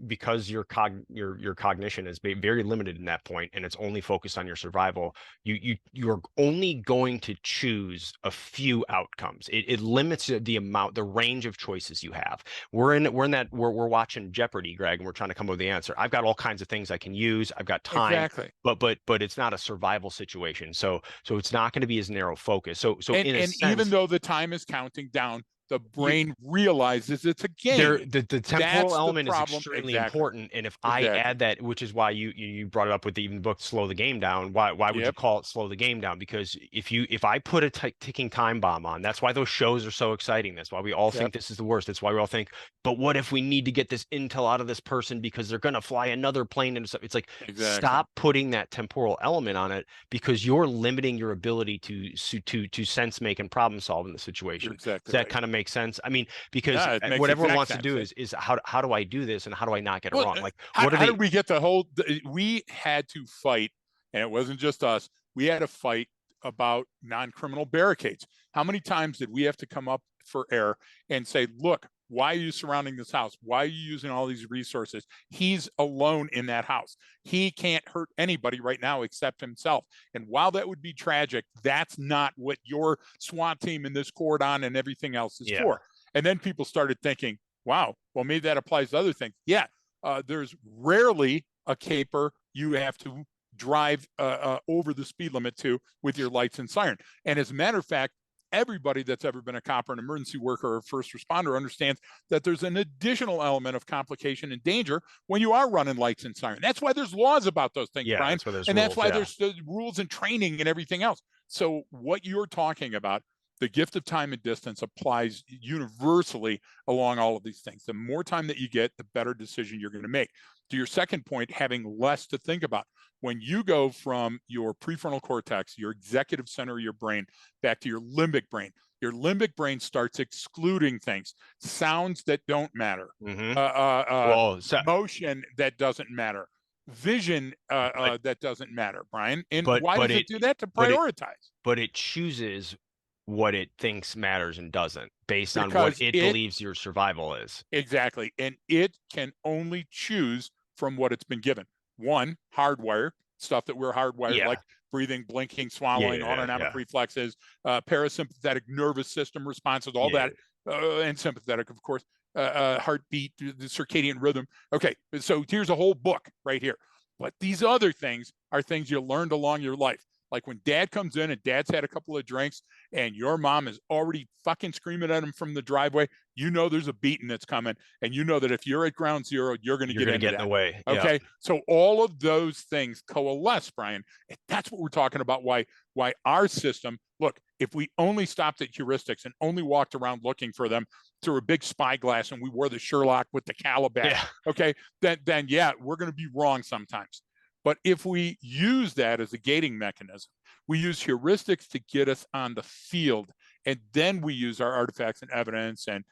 because your cognition is very limited in that point, and it's only focused on your survival. You're only going to choose a few outcomes. It limits the range of choices you have. We're watching Jeopardy, Greg, and we're trying to come up with the answer. I've got all kinds of things I can use. I've got time, but it's not a survival situation. So it's not going to be as narrow focus. So in a sense, even though the time is counting down, the brain realizes it's a game. The temporal element is extremely important, and if I add that, which is why you brought it up with the even book Slow the Game Down. Why would you call it Slow the Game Down? Because if I put a ticking time bomb on, that's why those shows are so exciting. That's why we all think this is the worst. That's why we all think, but what if we need to get this intel out of this person because they're going to fly another plane into stuff? It's like, stop putting that temporal element on it, because you're limiting your ability to sense, make, and problem solve in the situation. Does that kind of make sense? I mean, because what everyone wants to do is how do I do this, and how do I not get it wrong? Like, how did we get the whole? We had to fight, and it wasn't just us. We had to fight about non-criminal barricades. How many times did we have to come up for air and say, look, why are you surrounding this house? Why are you using all these resources? He's alone in that house. He can't hurt anybody right now except himself. And while that would be tragic, that's not what your SWAT team in this cordon and everything else is for. And then people started thinking, wow, well, maybe that applies to other things. There's rarely a caper you have to drive over the speed limit to with your lights and siren. And as a matter of fact, everybody that's ever been a cop or an emergency worker or a first responder understands that there's an additional element of complication and danger when you are running lights and siren. That's why there's laws about those things, Brian. That's why there's the rules and training and everything else. So what you're talking about, the gift of time and distance, applies universally along all of these things. The more time that you get, the better decision you're going to make. To your second point, having less to think about. When you go from your prefrontal cortex, your executive center of your brain, back to your limbic brain starts excluding things, sounds that don't matter, motion that doesn't matter, vision that doesn't matter, Brian. And why does it do that? To prioritize. But it chooses what it thinks matters and doesn't, based on what it believes your survival is. Exactly. And it can only choose from what it's been given. One, hardwire, stuff that we're hardwired, like breathing, blinking, swallowing, autonomic reflexes, parasympathetic nervous system responses, all that, and sympathetic, of course, heartbeat, the circadian rhythm. Okay, so here's a whole book right here. But these other things are things you learned along your life. Like when dad comes in and dad's had a couple of drinks and your mom is already fucking screaming at him from the driveway, you know there's a beating that's coming. And you know that if you're at ground zero, you're going to get into in the that. way. Yeah. Okay. So all of those things coalesce, Brian. And that's what we're talking about. Why our system, look, if we only stopped at heuristics and only walked around looking for them through a big spyglass and we wore the Sherlock with the calabash, Yeah. okay, then yeah, we're going to be wrong sometimes. But if we use that as a gating mechanism, we use heuristics to get us on the field, and then we use our artifacts and evidence and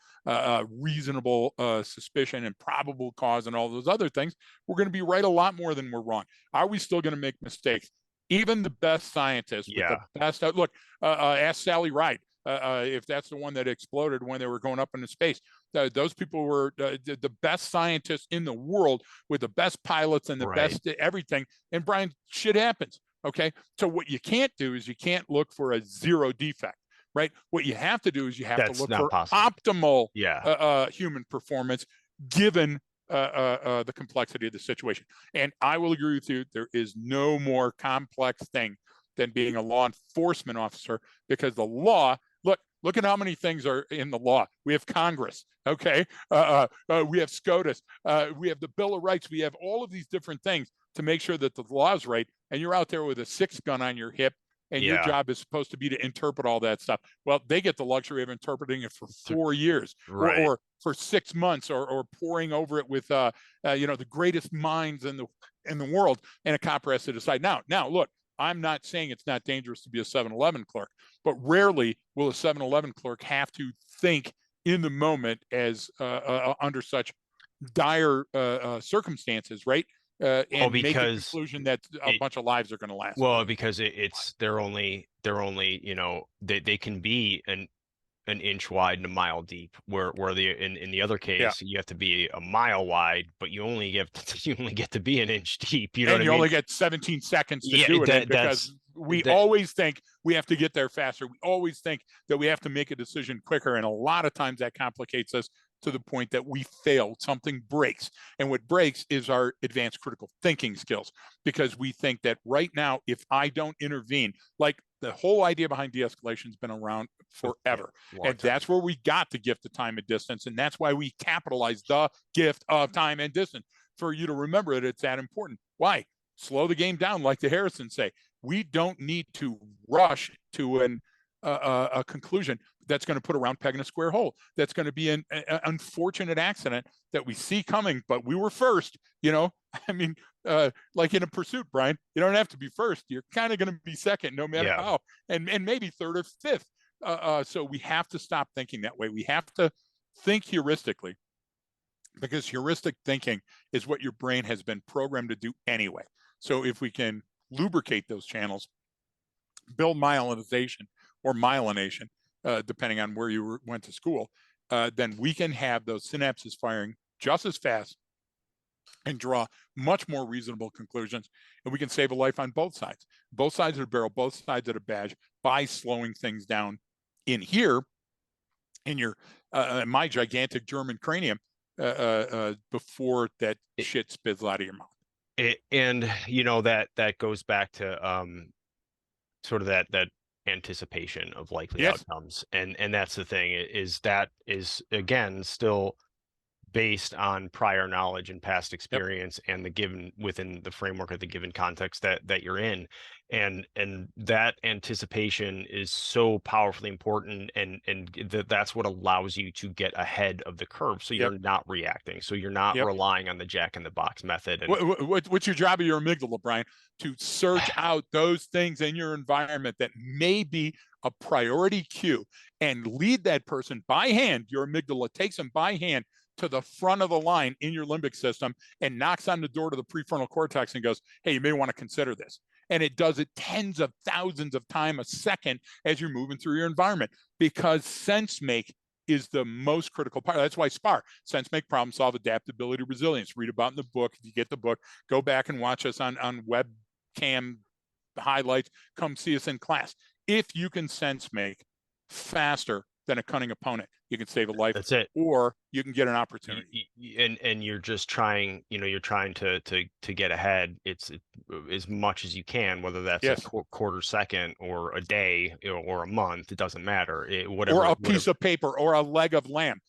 reasonable suspicion and probable cause and all those other things, we're going to be right a lot more than we're wrong. Are we still going to make mistakes? Even the best scientists with the best, look, ask Sally Ride. If that's the one that exploded when they were going up into space. Those people were the best scientists in the world with the best pilots and the best everything. And Brian, shit happens. Okay. So what you can't do is you can't look for a zero defect, right? What you have to do is you have to look for optimal human performance given the complexity of the situation. And I will agree with you. There is no more complex thing than being a law enforcement officer, because the law, look at how many things are in the law. We have Congress, okay? We have SCOTUS, we have the Bill of Rights, we have all of these different things to make sure that the law is right, and you're out there with a 6-gun on your hip, and your job is supposed to be to interpret all that stuff. Well, they get the luxury of interpreting it for 4 years, or for 6 months, or poring over it with the greatest minds in the world, and a cop has to decide. Now, look, I'm not saying it's not dangerous to be a 7-Eleven clerk, but rarely will a 7-Eleven clerk have to think in the moment as under such dire circumstances, right? And make a conclusion that a bunch of lives are going to last. Well, because they're only they can be an inch wide and a mile deep, where in the other case you have to be a mile wide, but you only get to be an inch deep. You know, and you only get 17 seconds to do it, because we always think we have to get there faster. We always think that we have to make a decision quicker, and a lot of times that complicates us to the point that we fail. Something breaks, and what breaks is our advanced critical thinking skills, because we think that right now, if I don't intervene, like the whole idea behind de-escalation has been around forever. And that's where we got the gift of time and distance. And that's why we capitalize the gift of time and distance, for you to remember that it's that important. Why? Slow the game down, like the Harrisons say. We don't need to rush to a conclusion that's going to put a round peg in a square hole. That's going to be an unfortunate accident that we see coming, but we were first, I mean, like in a pursuit, Brian, you don't have to be first. You're kind of going to be second, no matter how, and maybe third or fifth. So we have to stop thinking that way. We have to think heuristically, because heuristic thinking is what your brain has been programmed to do anyway. So if we can lubricate those channels, build myelinization or myelination, depending on where you went to school, then we can have those synapses firing just as fast and draw much more reasonable conclusions. And we can save a life on both sides of the barrel, both sides of the badge, by slowing things down in here, in your my gigantic German cranium, before that shit spits out of your mouth. And that goes back to sort of that anticipation of likely outcomes, and that's the thing, is that is again still based on prior knowledge and past experience, and the given within the framework of the given context that you're in, and that anticipation is so powerfully important, and that's what allows you to get ahead of the curve, so you're not reacting, so you're not relying on the Jack in the Box method. And what's your job of your amygdala, Brian? To search out those things in your environment that may be a priority cue, and lead that person by hand. Your amygdala takes them by hand to the front of the line in your limbic system and knocks on the door to the prefrontal cortex and goes, hey, you may want to consider this. And it does it tens of thousands of times a second as you're moving through your environment, because sense make is the most critical part. That's why SPAR, sense make, problem solve, adaptability, resilience. Read about in the book. If you get the book, go back and watch us on webcam highlights. Come see us in class. If you can sense make faster than a cunning opponent. You can save a life, That's it. or you can get an opportunity. And you're just trying, you're trying to get ahead. It's as much as you can, whether that's a Yes. quarter second or a day, or a month. It doesn't matter. Or Whatever, a whatever. piece of paper or a leg of lamb.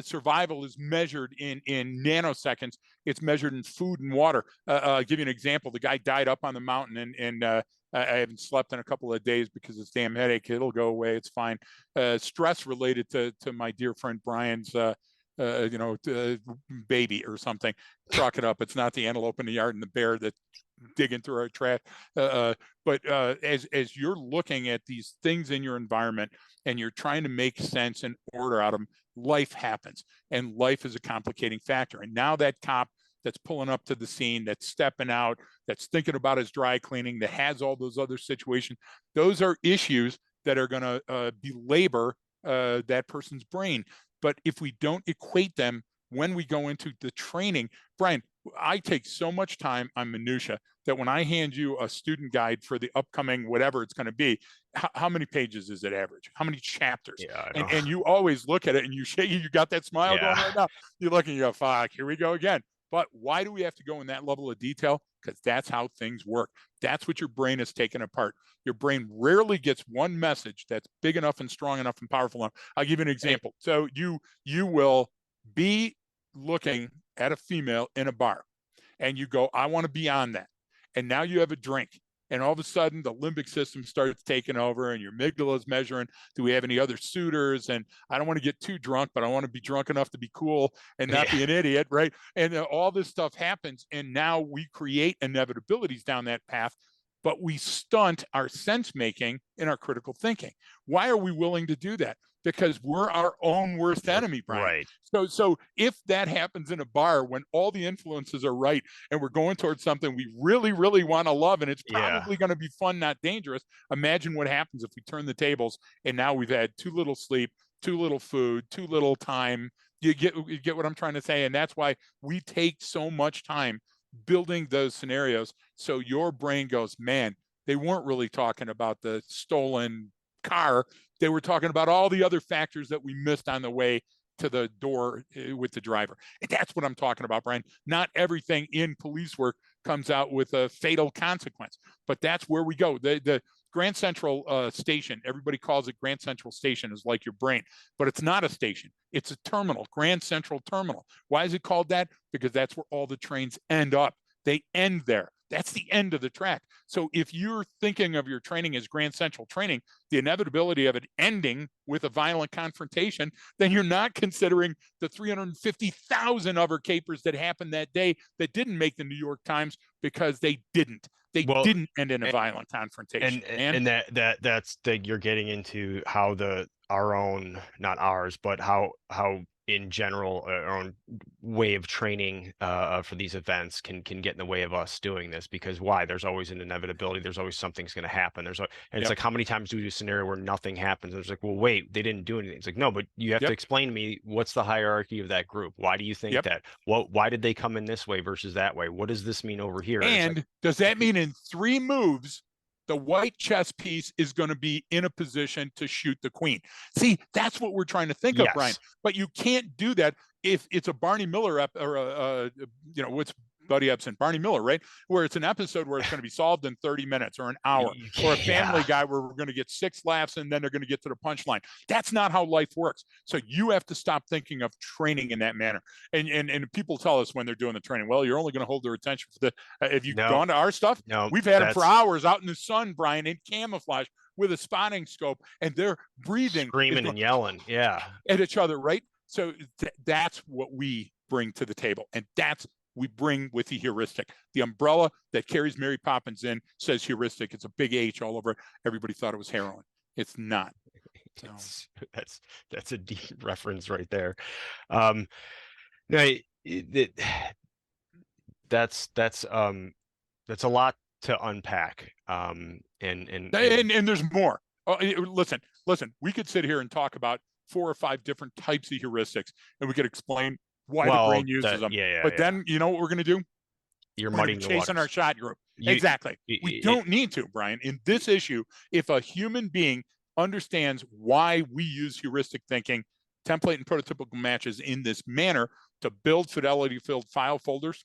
Survival is measured in nanoseconds. It's measured in food and water. I'll give you an example. The guy died up on the mountain, and I haven't slept in a couple of days because of this damn headache. It'll go away. It's fine. Stress related to my dear friend Brian's baby or something. Chalk it up. It's not the antelope in the yard and the bear that digging through our trash. But as you're looking at these things in your environment and you're trying to make sense and order out of them, life happens, and life is a complicating factor. And now that cop that's pulling up to the scene, that's stepping out, that's thinking about his dry cleaning, that has all those other situations, those are issues that are going to belabor that person's brain. But if we don't equate them when we go into the training, Brian, I take so much time on minutia that when I hand you a student guide for the upcoming whatever it's going to be, how many pages is it average? How many chapters? Yeah, I know. And you always look at it and you got that smile going Yeah. right now. You look and you go, fuck, here we go again. But why do we have to go in that level of detail? Because that's how things work. That's what your brain is taken apart. Your brain rarely gets one message that's big enough and strong enough and powerful enough. I'll give you an example. So you will be looking at a female in a bar, and you go, I want to be on that. And now you have a drink, and all of a sudden the limbic system starts taking over, and your amygdala is measuring, do we have any other suitors? And I don't want to get too drunk, but I want to be drunk enough to be cool and not be an idiot, right? And all this stuff happens, and now we create inevitabilities down that path, but we stunt our sense making and our critical thinking. Why are we willing to do that? Because we're our own worst enemy, Brian. Right. So if that happens in a bar when all the influences are right and we're going towards something we really, really want to love, and it's probably going to be fun, not dangerous, imagine what happens if we turn the tables and now we've had too little sleep, too little food, too little time. You get what I'm trying to say? And that's why we take so much time building those scenarios. So your brain goes, man, they weren't really talking about the stolen car. They were talking about all the other factors that we missed on the way to the door with the driver. And that's what I'm talking about, Brian. Not everything in police work comes out with a fatal consequence, but that's where we go. The Grand Central Station, everybody calls it Grand Central Station, is like your brain, but it's not a station. It's a terminal, Grand Central Terminal. Why is it called that? Because that's where all the trains end up. They end there. That's the end of the track. So if you're thinking of your training as Grand Central training, the inevitability of it ending with a violent confrontation, then you're not considering the 350,000 other capers that happened that day that didn't make the New York Times because they didn't. They didn't end in a violent confrontation. And that's you're getting into how our own, not ours, but how in general our own way of training for these events can get in the way of us doing this. Because why? There's always an inevitability. There's always something's going to happen. And it's like, how many times do we do a scenario where nothing happens? And it's like, well, wait, they didn't do anything. It's like, no, but you have to explain to me, what's the hierarchy of that group? Why do you think that? Why did they come in this way versus that way? What does this mean over here? And like, does that mean in 3 moves the white chess piece is going to be in a position to shoot the queen? See, that's what we're trying to think of, Brian. But you can't do that if it's a Barney Miller or what's Buddy Ebsen, Barney Miller, right? Where it's an episode where it's going to be solved in 30 minutes or an hour, or a Family Guy where we're going to get 6 laughs and then they're going to get to the punchline. That's not how life works. So you have to stop thinking of training in that manner. And people tell us when they're doing the training, well, you're only going to hold their attention for the. If you've gone to our stuff, we've had them for hours out in the sun, Brian, in camouflage with a spotting scope, and they're breathing, screaming and yelling, at each other, right? So that's what we bring to the table, and that's we bring with the heuristic. The umbrella that carries Mary Poppins in says heuristic. It's a big H all over it. Everybody thought it was heroin. It's not. So. That's a deep reference right there. No, that's a lot to unpack. And there's more. Listen. We could sit here and talk about 4 or 5 different types of heuristics, and we could explain why the brain uses them. But then you know what we're going to do? You're muddying the waters. Chasing our shot group. Exactly. We don't need to, Brian. In this issue, if a human being understands why we use heuristic thinking, template and prototypical matches in this manner to build fidelity-filled file folders,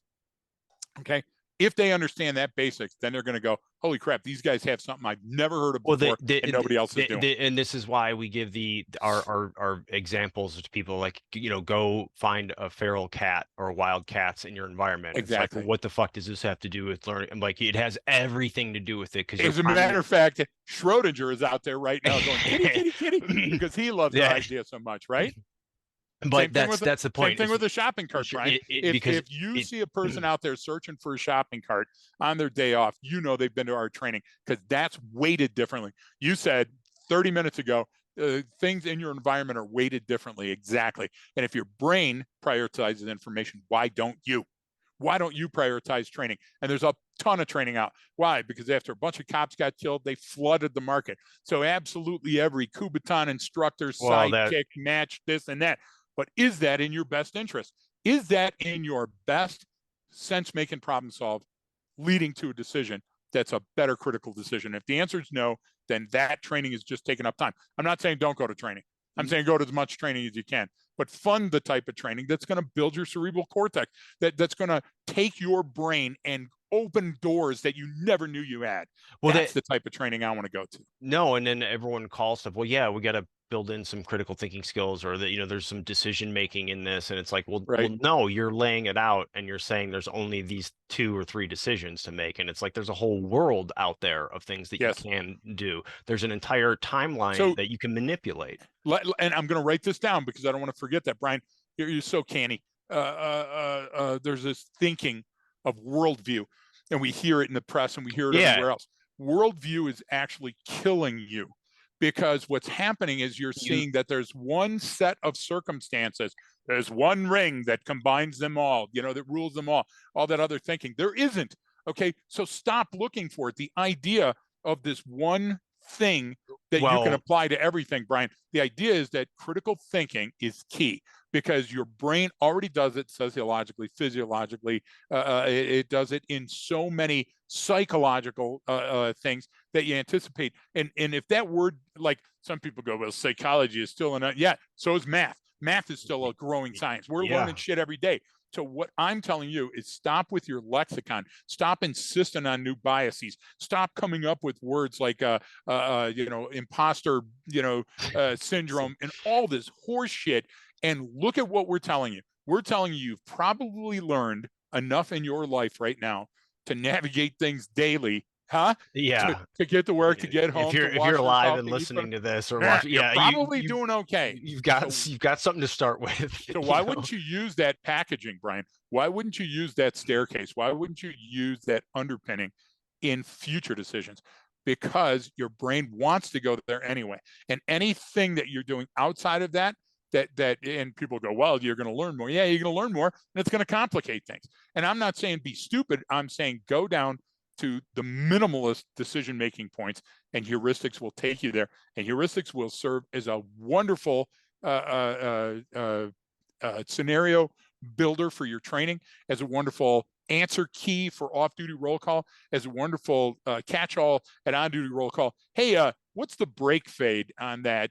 okay? If they understand that basics, then they're going to go, holy crap, these guys have something I've never heard of Well, before and nobody else is doing. and this is why we give our examples to people, like, go find a feral cat or wild cats in your environment. It's like, well, Exactly. what the fuck does this have to do with learning? I'm like, it has everything to do with it, because you're As a matter of fact, Schrodinger is out there right now going, kitty, kitty, kitty, because he loves our yeah, idea so much, right? but That's the same point. thing with a shopping cart, Brian. Because If you see a person out there searching for a shopping cart on their day off, they've been to our training, because that's weighted differently. You said 30 minutes ago, things in your environment are weighted differently. Exactly. And if your brain prioritizes information, why don't you? Why don't you prioritize training? And there's a ton of training out. Why? Because after a bunch of cops got killed, they flooded the market. So absolutely every Kubaton instructor, Well, that sidekick, match, this and that. But is that in your best interest? Is that in your best sense-making problem solve, leading to a decision that's a better critical decision? If the answer is no, then that training is just taking up time. I'm not saying don't go to training. I'm saying go to as much training as you can, but fund the type of training that's going to build your cerebral cortex, that's going to take your brain and open doors that you never knew you had. well That's that the type of training I want to go to. No, and then everyone calls stuff, well, yeah, we got to build in some critical thinking skills, or that, there's some decision making in this. And it's like, Right. no, you're laying it out and you're saying there's only these 2 or 3 decisions to make. And it's like, there's a whole world out there of things that you Yes. can do. There's an entire timeline that you can manipulate. And I'm going to write this down because I don't want to forget that, Brian. You're so canny. There's this thinking of worldview, and we hear it in the press and we hear it everywhere else. Worldview is actually killing you, because what's happening is you're seeing that there's one set of circumstances. There's one ring that combines them all, that rules them all that other thinking. There isn't. Okay. So stop looking for it. The idea of this one thing that you can apply to everything, Brian. The idea is that critical thinking is key, because your brain already does it sociologically, physiologically. It does it in so many psychological things that you anticipate. And if that word, like some people go, well, psychology is still so is math. Math is still a growing science. We're learning shit every day. So what I'm telling you is stop with your lexicon. Stop insisting on new biases. Stop coming up with words like, imposter, syndrome and all this horse shit. And look at what we're telling you. We're telling you you've probably learned enough in your life right now to navigate things daily. Huh? Yeah. To get to work, to get home, If you're alive and listening to this or watching, you're probably doing okay. You've got something to start with. So why wouldn't you use that packaging, Brian? Why wouldn't you use that staircase? Why wouldn't you use that underpinning in future decisions? Because your brain wants to go there anyway. And anything that you're doing outside of that, and people go, well, you're going to learn more. Yeah, you're going to learn more, and it's going to complicate things. And I'm not saying be stupid. I'm saying go down to the minimalist decision-making points, and heuristics will take you there. And heuristics will serve as a wonderful scenario builder for your training, as a wonderful answer key for off-duty roll call, as a wonderful catch-all at on-duty roll call. Hey, what's the brake fade on that,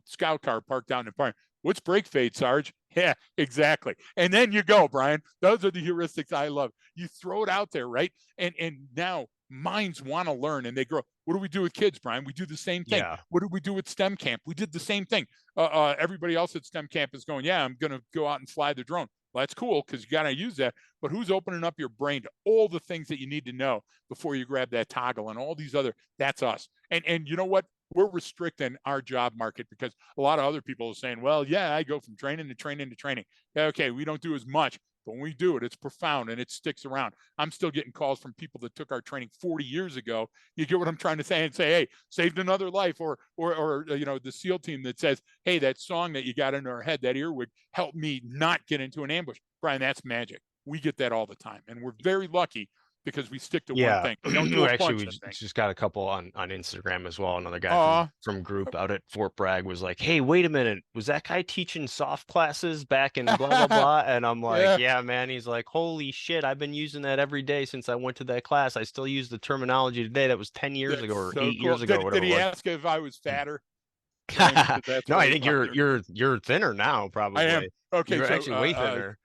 scout car parked down in the park? What's brake fade, Sarge? Yeah, exactly. And then you go, Brian. Those are the heuristics I love. You throw it out there, right? And now minds want to learn and they grow. What do we do with kids, Brian? We do the same thing. Yeah. What do we do with STEM camp? We did the same thing. Everybody else at STEM camp is going, yeah, I'm going to go out and fly the drone. Well, that's cool because you got to use that. But who's opening up your brain to all the things that you need to know before you grab that toggle and all these other? That's us. And you know what? We're restricting our job market because a lot of other people are saying, well, yeah, I go from training to training to training. Yeah, okay, we don't do as much, but when we do it, it's profound and it sticks around. I'm still getting calls from people that took our training 40 years ago. You get what I'm trying to say? And say, hey, saved another life. Or the SEAL team that says, hey, that song that you got in our head, that earwig, helped me not get into an ambush. Brian, that's magic. We get that all the time. And we're very lucky because we stick to one Yeah. thing. We don't do a Actually, bunch we of things. just got a couple on Instagram as well. Another guy Uh, from group out at Fort Bragg was like, "Hey, wait a minute, was that guy teaching soft classes back in blah blah blah?" And I'm like, yeah, "Yeah, man." He's like, "Holy shit, I've been using that every day since I went to that class. I still use the terminology today. That was 10 years ago that's or so 8 cool. years ago, or Did whatever it he was." ask if I was fatter, Brian? Because that's No, what I I think thought. you're thinner now, I am. probably. Okay, You're so actually way thinner.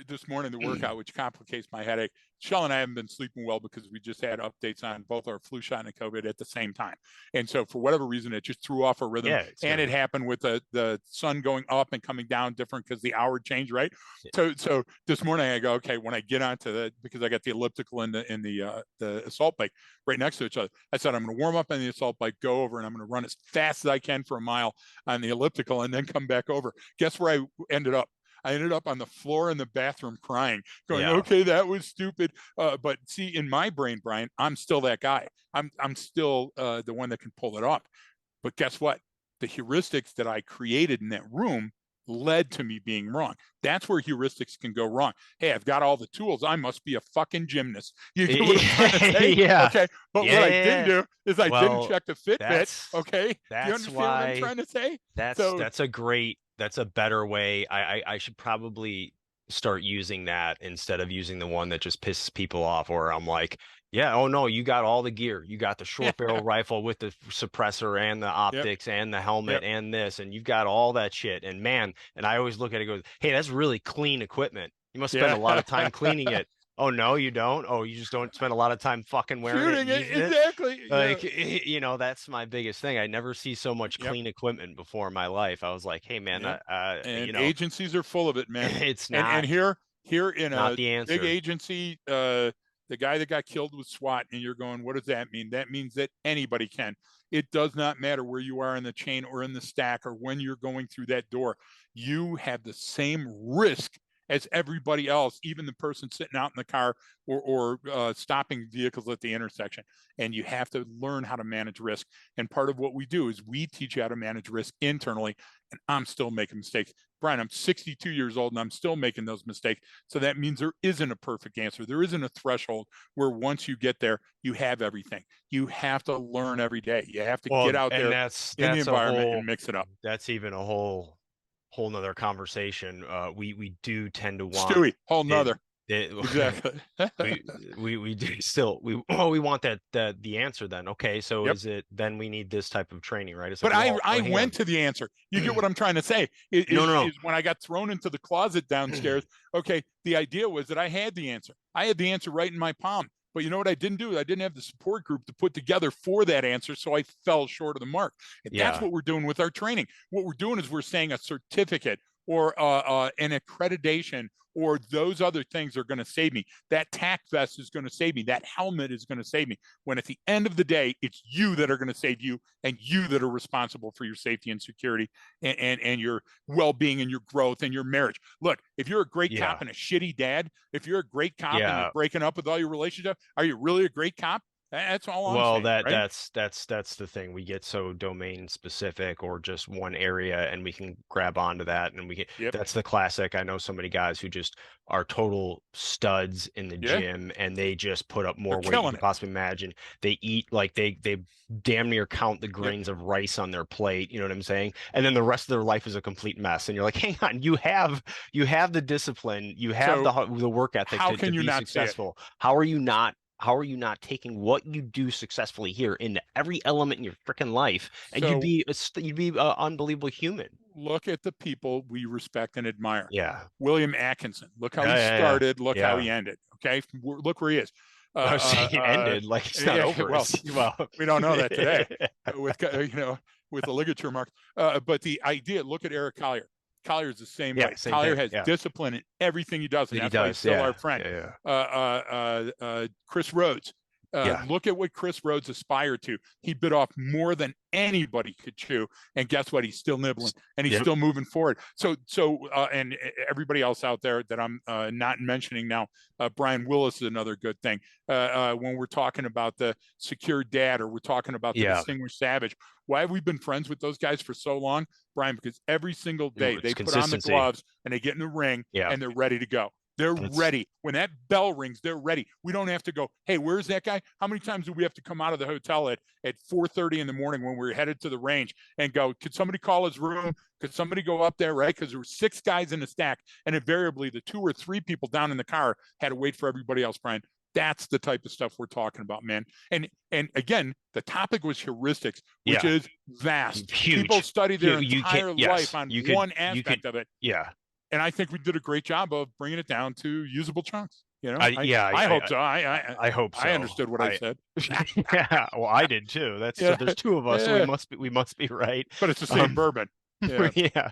this morning, the workout, which complicates my headache. Shell and I haven't been sleeping well because we just had updates on both our flu shot and COVID at the same time. And so for whatever reason, it just threw off our rhythm. Yeah, it's And it gonna. happened with the sun going up and coming down different because the hour changed, right? So this morning I go, okay, when I get onto the, because I got the elliptical in the assault bike right next to each other, I said, I'm going to warm up on the assault bike, go over, and I'm going to run as fast as I can for a mile on the elliptical and then come back over. Guess where I ended up? I ended up on the floor in the bathroom crying, going, Yeah. okay, that was stupid. But see, in my brain, Brian, I'm still that guy. I'm still the one that can pull it off. But guess what? The heuristics that I created in that room led to me being wrong. That's where heuristics can go wrong. Hey, I've got all the tools. I must be a fucking gymnast. You get what I'm trying to say? Yeah. Okay. But what I didn't Yeah. do is I didn't Well, check the Fitbit. that's Okay. Do you that's understand what I'm why trying to say? that's So that's a better way. I should probably start using that instead of using the one that just pisses people off, or I'm like, yeah, oh no, you got all the gear. You got the short barrel rifle with the suppressor and the yep. optics and the helmet Yep. and this, and you've got all that shit. And man, and I always look at it and go, hey, that's really clean equipment. You must spend Yeah. a lot of time cleaning it. Oh no, you don't. Oh, you just don't spend a lot of time fucking wearing it and Shooting it. using it. Exactly. Yeah. Like, that's my biggest thing. I never see so much Yep. clean equipment before in my life. I was like, hey man, Yep. And you know, agencies are full of it, man. it's And here in not a the big answer. agency, the guy that got killed was SWAT, and you're going, what does that mean? That means that anybody can. It does not matter where you are in the chain or in the stack or when you're going through that door. You have the same risk as everybody else, even the person sitting out in the car or stopping vehicles at the intersection. And you have to learn how to manage risk. And part of what we do is we teach you how to manage risk internally. And I'm still making mistakes. Brian, I'm 62 years old and I'm still making those mistakes. So that means there isn't a perfect answer. There isn't a threshold where once you get there, you have everything. You have to learn every day. You have to get Well, out and there in the that's a environment and mix it up. that's even a whole nother conversation. We do tend to want Stewie, whole the, nother. the Exactly. we do still we want the answer then. Okay, so Yep. is it then we need this type of training, right? It's like, But I well, hang went on. to the answer. You get what I'm trying to say? No, no, Is when I got thrown into the closet no. downstairs. Okay, the idea was that I had the answer. I had the answer right in my palm. But you know what I didn't do? I didn't have the support group to put together for that answer, so I fell short of the mark. And that's Yeah. what we're doing with our training. What we're doing is we're saying a certificate or an accreditation or those other things are going to save me. That tack vest is going to save me. That helmet is going to save me. When at the end of the day, it's you that are going to save you and you that are responsible for your safety and security and your well-being and your growth and your marriage. Look, if you're a great Yeah. cop and a shitty dad, if you're a great cop and you're Yeah. breaking up with all your relationships, are you really a great cop? That's all I'm Well, saying, right? that's the thing. We get so domain specific or just one area and we can grab onto that and we can Yep. that's the classic. I know so many guys who just are total studs in the Yeah. gym and they just put up They're more weight you killing could it. possibly imagine. They eat like they damn near count the Yep. grains of rice on their plate, you know what I'm saying? And then the rest of their life is a complete mess. And you're like, hang on, you have the discipline, you have So the work ethic how to can you be not say it? successful. How are you not taking what you do successfully here into every element in your freaking life and So you'd be an unbelievable human. look at the people we respect and admire. Yeah. William Atkinson. Look how Yeah, he yeah, started. Look how yeah. he ended. Okay, look where he is. I was saying it ended like it's not Yeah, over. well, Well, we don't know that today with with the ligature marks. But the idea. Look at Eric Collier. Collier is the same yeah, way. same Collier thing. has Yeah. discipline in everything he does, and That he that's why he's does. still our Yeah. friend. Yeah. Chris Rhodes. Yeah. Look at what Chris Rhodes aspired to. He bit off more than anybody could chew, and guess what? He's still nibbling, and he's Yep. still moving forward. And everybody else out there that I'm not mentioning now, Brian Willis is another good thing. When we're talking about the secure dad, or we're talking about the Yeah. distinguished savage, why have we been friends with those guys for so long, Brian? Because every single day It's they put on the consistency. gloves and they get in the ring Yeah. and they're ready to go. They're That's ready. When that bell rings, they're ready. We don't have to go, hey, where's that guy? How many times do we have to come out of the hotel at 4:30 in the morning when we're headed to the range and go, could somebody call his room? Could somebody go up there, right? Because there were 6 guys in the stack, and invariably the 2 or 3 people down in the car had to wait for everybody else, Brian. That's the type of stuff we're talking about, man. And again, the topic was heuristics, which yeah, is vast. People huge. study their You can, entire life yes, on you could, one aspect of it. yeah. And I think we did a great job of bringing it down to usable chunks. You know, I yeah, I I hope so. I hope I so. understood what I said. Yeah, well, I did too. That's so Yeah, there's 2 of us, so yeah. we must be right. But it's the same Um, bourbon. Yeah. yeah.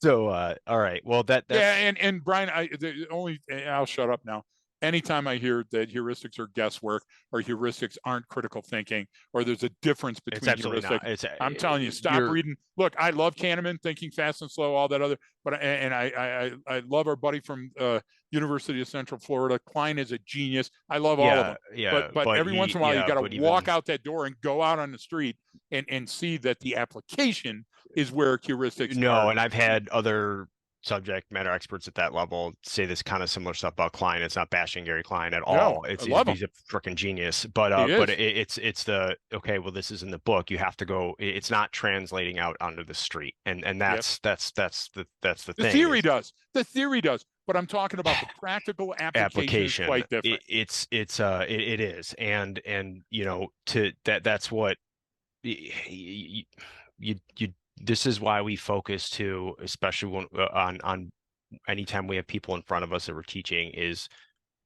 So all right. Well, Yeah, that's and Brian, I'll shut up now. Anytime I hear that heuristics are guesswork or heuristics aren't critical thinking or there's a difference it's between absolutely heuristics, not. It's I'm telling you, stop you're reading. Look, I love Kahneman, Thinking Fast and Slow, all that other, but and I love our buddy from University of Central Florida. Klein is a genius. I love all of yeah, them. yeah, But but every once he in a while, you yeah, got to but walk even out that door and go out on the street and see that the application is where heuristics no, are. and I've had other subject matter experts at that level say this kind of similar stuff about Klein. It's not bashing Gary Klein at No, all. I It's love them. he's a freaking genius. He But is. it's the okay. Well, this is in the book. You have to go. It's not translating out onto the street, and Yep. that's the The thing theory is does. The theory does. But I'm talking about the practical application is application. quite different. It is, and you know to that's what you, you this is why we focus to, especially when, on anytime we have people in front of us that we're teaching, is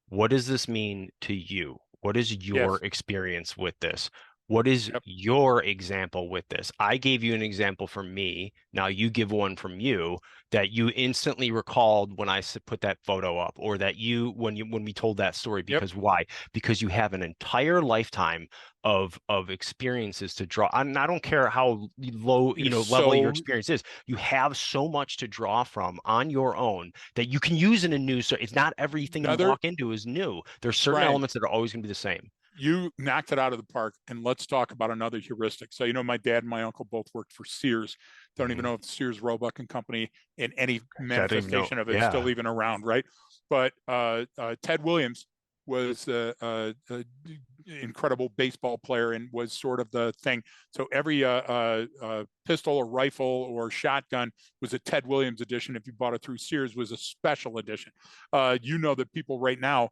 what does this mean to you? What is your Yes. experience with this? What is Yep. your example with this? I gave you an example from me. Now you give one from you that you instantly recalled when I put that photo up, or that when we told that story. Yep. Because why? Because you have an entire lifetime of experiences to draw. And I don't care how low, You're level your so experience is. You have so much to draw from on your own that you can use in a new. So it's not everything you another walk into is new. There's certain Brian. elements that are always going to be the same. You knocked it out of the park, and let's talk about another heuristic. So, my dad and my uncle both worked for Sears. Don't even Mhm. know if Sears Roebuck and Company in any I don't even know. manifestation of it still Yeah. even around, right? But Ted Williams was incredible baseball player and was sort of the thing. So every pistol or rifle or shotgun was a Ted Williams edition. If you bought it through Sears, was a special edition. That people right now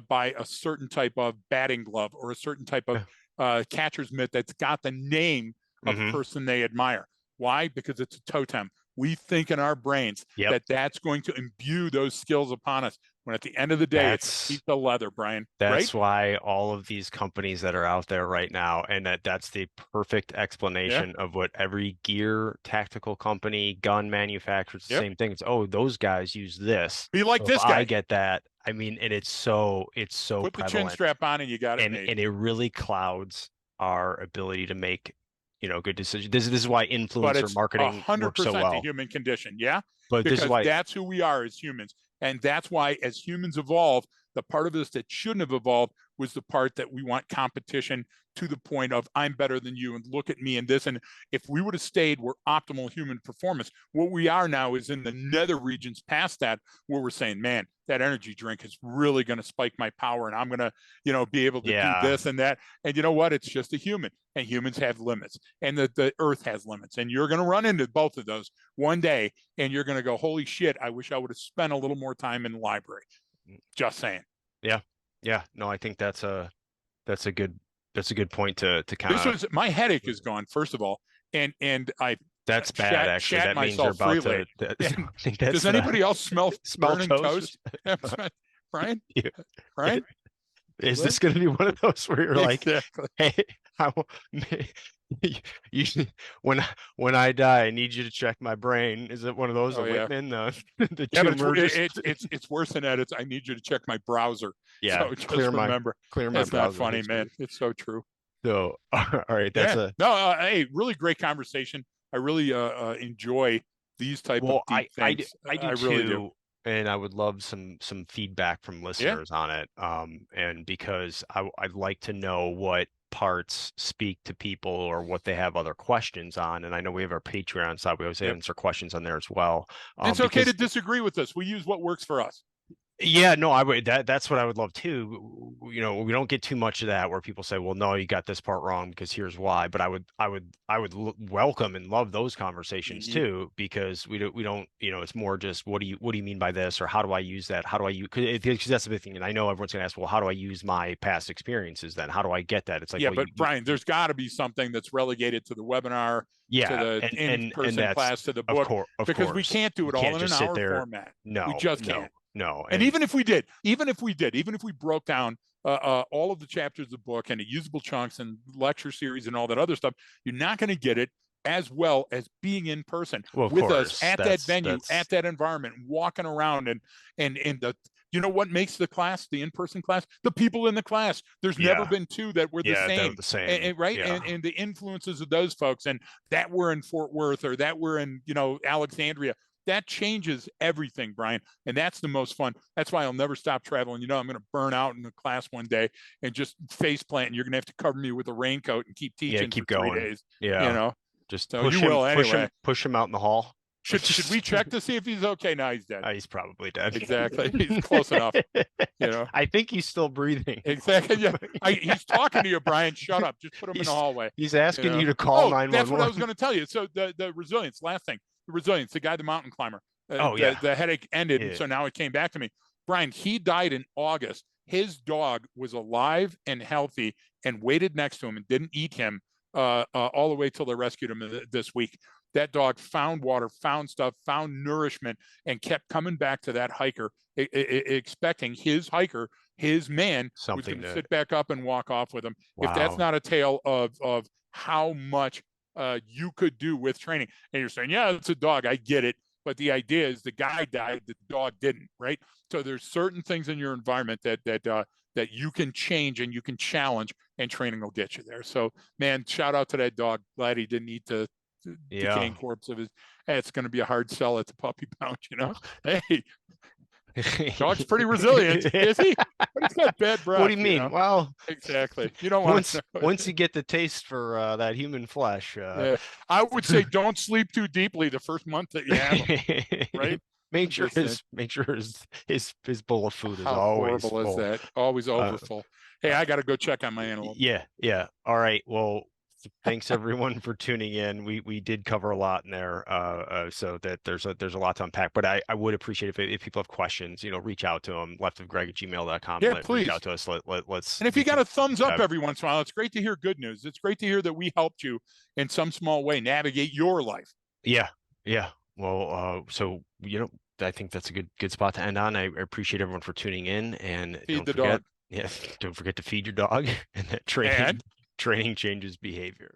buy a certain type of batting glove or a certain type of catcher's mitt that's got the name of a Hmm. person they admire. Why? Because it's a totem. We think in our brains Yep. that that's going to imbue those skills upon us. When at the end of the day, it's a piece That's of leather, Brian, right? that's why all of these companies that are out there right now, and that's the perfect Yeah. explanation of what every gear tactical company, gun manufacturer, it's the Yep. same thing. It's, oh, those guys use this. Be like So if this I guy. get that, I mean, and it's so Put the chin prevalent, strap on and you got it made. and it really clouds our ability to make, good decisions. This is why But influencer it's a marketing hundred works so percent the well. human condition. Yeah. But this is Because why, that's who we are as humans. And that's why as humans evolve, the part of us that shouldn't have evolved was the part that we want competition to the point of I'm better than you and look at me and this. And if we would have stayed where optimal human performance, what we are now is in the nether regions past that, where we're saying, man, that energy drink is really going to spike my power and I'm going to, be able to do yeah, this and that. And you know what? It's just a human, and humans have limits, and the earth has limits. And you're going to run into both of those one day, and you're going to go, holy shit, I wish I would have spent a little more time in the library. Just saying. yeah, yeah. No, I think that's a good that's a good point to kind This of. was my headache is gone, first of all, and I That's bad, actually. shat That means you're myself about freely. to. I And think does that's anybody else smell smell burning toast. toast? Brian? You- Brian? Is Hello? this going to be one of those where you're like, Exactly. hey, I, you, when I die, I need you to check my brain. Is it one of those, Oh a yeah. Whitman, the Yeah, but tumor just, it's worse than that. It's I need you to check my browser. yeah, So just remember, clear my it's not browser funny, history. man. It's so true. So, all right, that's Yeah. a, No, hey, really great conversation. I really enjoy these type of well, deep things. I I do really do. too, and I would love some feedback from Yeah. listeners on it. And because I'd like to know what parts speak to people or what they have other questions on. And I know we have our Patreon side. We always Yep. answer questions on there as well. It's okay to Because disagree with us. We use what works for us. Yeah, no, I would that's what I would love too. You know, we don't get too much of that where people say, "Well, no, you got this part wrong because here's why." But I would welcome and love those conversations Mhm. too because we don't, you know, it's more just what do you mean by this or how do I use that? How do I use because that's the big thing. And I know everyone's going to ask, "Well, how do I use my past experiences then? How do I get that?" It's like, Yeah, well, but Brian, you there's got to be something that's relegated to the webinar, to yeah, the and in-person that's class, to the book, of because we course. can't do You it all can't in an just sit hour there. format. We No, just no, can't. no. And And even if we broke down all of the chapters of the book into usable chunks and lecture series and all that other stuff, you're not going to get it as well as being in person well, of with us course, at that venue, that's at that environment, walking around and the you know what makes the class, the in-person class, the people in the class. There's never yeah. been two that were the Yeah, that same. was the same. Right, Yeah. and the influences of those folks, and that were in Fort Worth or that were in, you know, Alexandria, that changes everything, Brian. And that's the most fun. That's why I'll never stop traveling. You know, I'm going to burn out in the class one day and just face plant. And you're going to have to cover me with a raincoat and keep Yeah, teaching for keep three going. days, you Yeah. know? Just So you will anyway. push him out in the hall. Should we check to see if he's okay? No, he's dead. He's probably dead. Exactly. He's close enough, you know? I think he's still breathing. Exactly. Yeah. He's talking to you, Brian. Shut up. Just put him in the He's hallway. he's You asking know. you to call Oh, that's what I was 911. going to tell you. So the resilience. Last thing, the resilience. The guy, the mountain climber. Oh yeah. The headache ended, and Yeah. so now it came back to me. Brian, he died in August. His dog was alive and healthy and waited next to him and didn't eat him all the way till they rescued him this week. That dog found water, found stuff, found nourishment, and kept coming back to that hiker, expecting his hiker, his man, was going Something to to sit back up and walk off with him. If that's wow. not a tale of how much you could do with training, and you're saying, yeah, it's a dog, I get it, but the idea is the guy died, the dog didn't, right? So there's certain things in your environment that you can change and you can challenge, and training will get you there. So, man, shout out to that dog. Glad he didn't eat the Yeah. decaying corpse of his. Hey, it's going to be a hard sell at the puppy pound, you know. Hey, dog's pretty resilient, is he? But he's got bad What do breath, you you mean? know. Well, Exactly. You don't want once to know. once you get the taste for that human flesh, Yeah, I would say don't sleep too deeply the first month that you have them, right? make I'm sure just saying. his bowl of food is How always horrible is full. that? Always Uh, overfull. Hey, I got to go check on my animal. yeah, yeah. All right. Well, thanks everyone for tuning in. We did cover a lot in there, so that there's a lot to unpack. But I would appreciate if people have questions, you know, reach out to them, leftofgreg@gmail.com. Yeah, Reach please. out to us. Let's And if you we got can a thumbs up dive. every once in a while, it's great to hear good news. It's great to hear that we helped you in some small way navigate your life. Yeah, yeah. Well, so you know, I think that's a good spot to end on. I appreciate everyone for tuning in, and Feed don't the forget, dog. yeah, don't forget to feed your dog, and that And training changes behavior.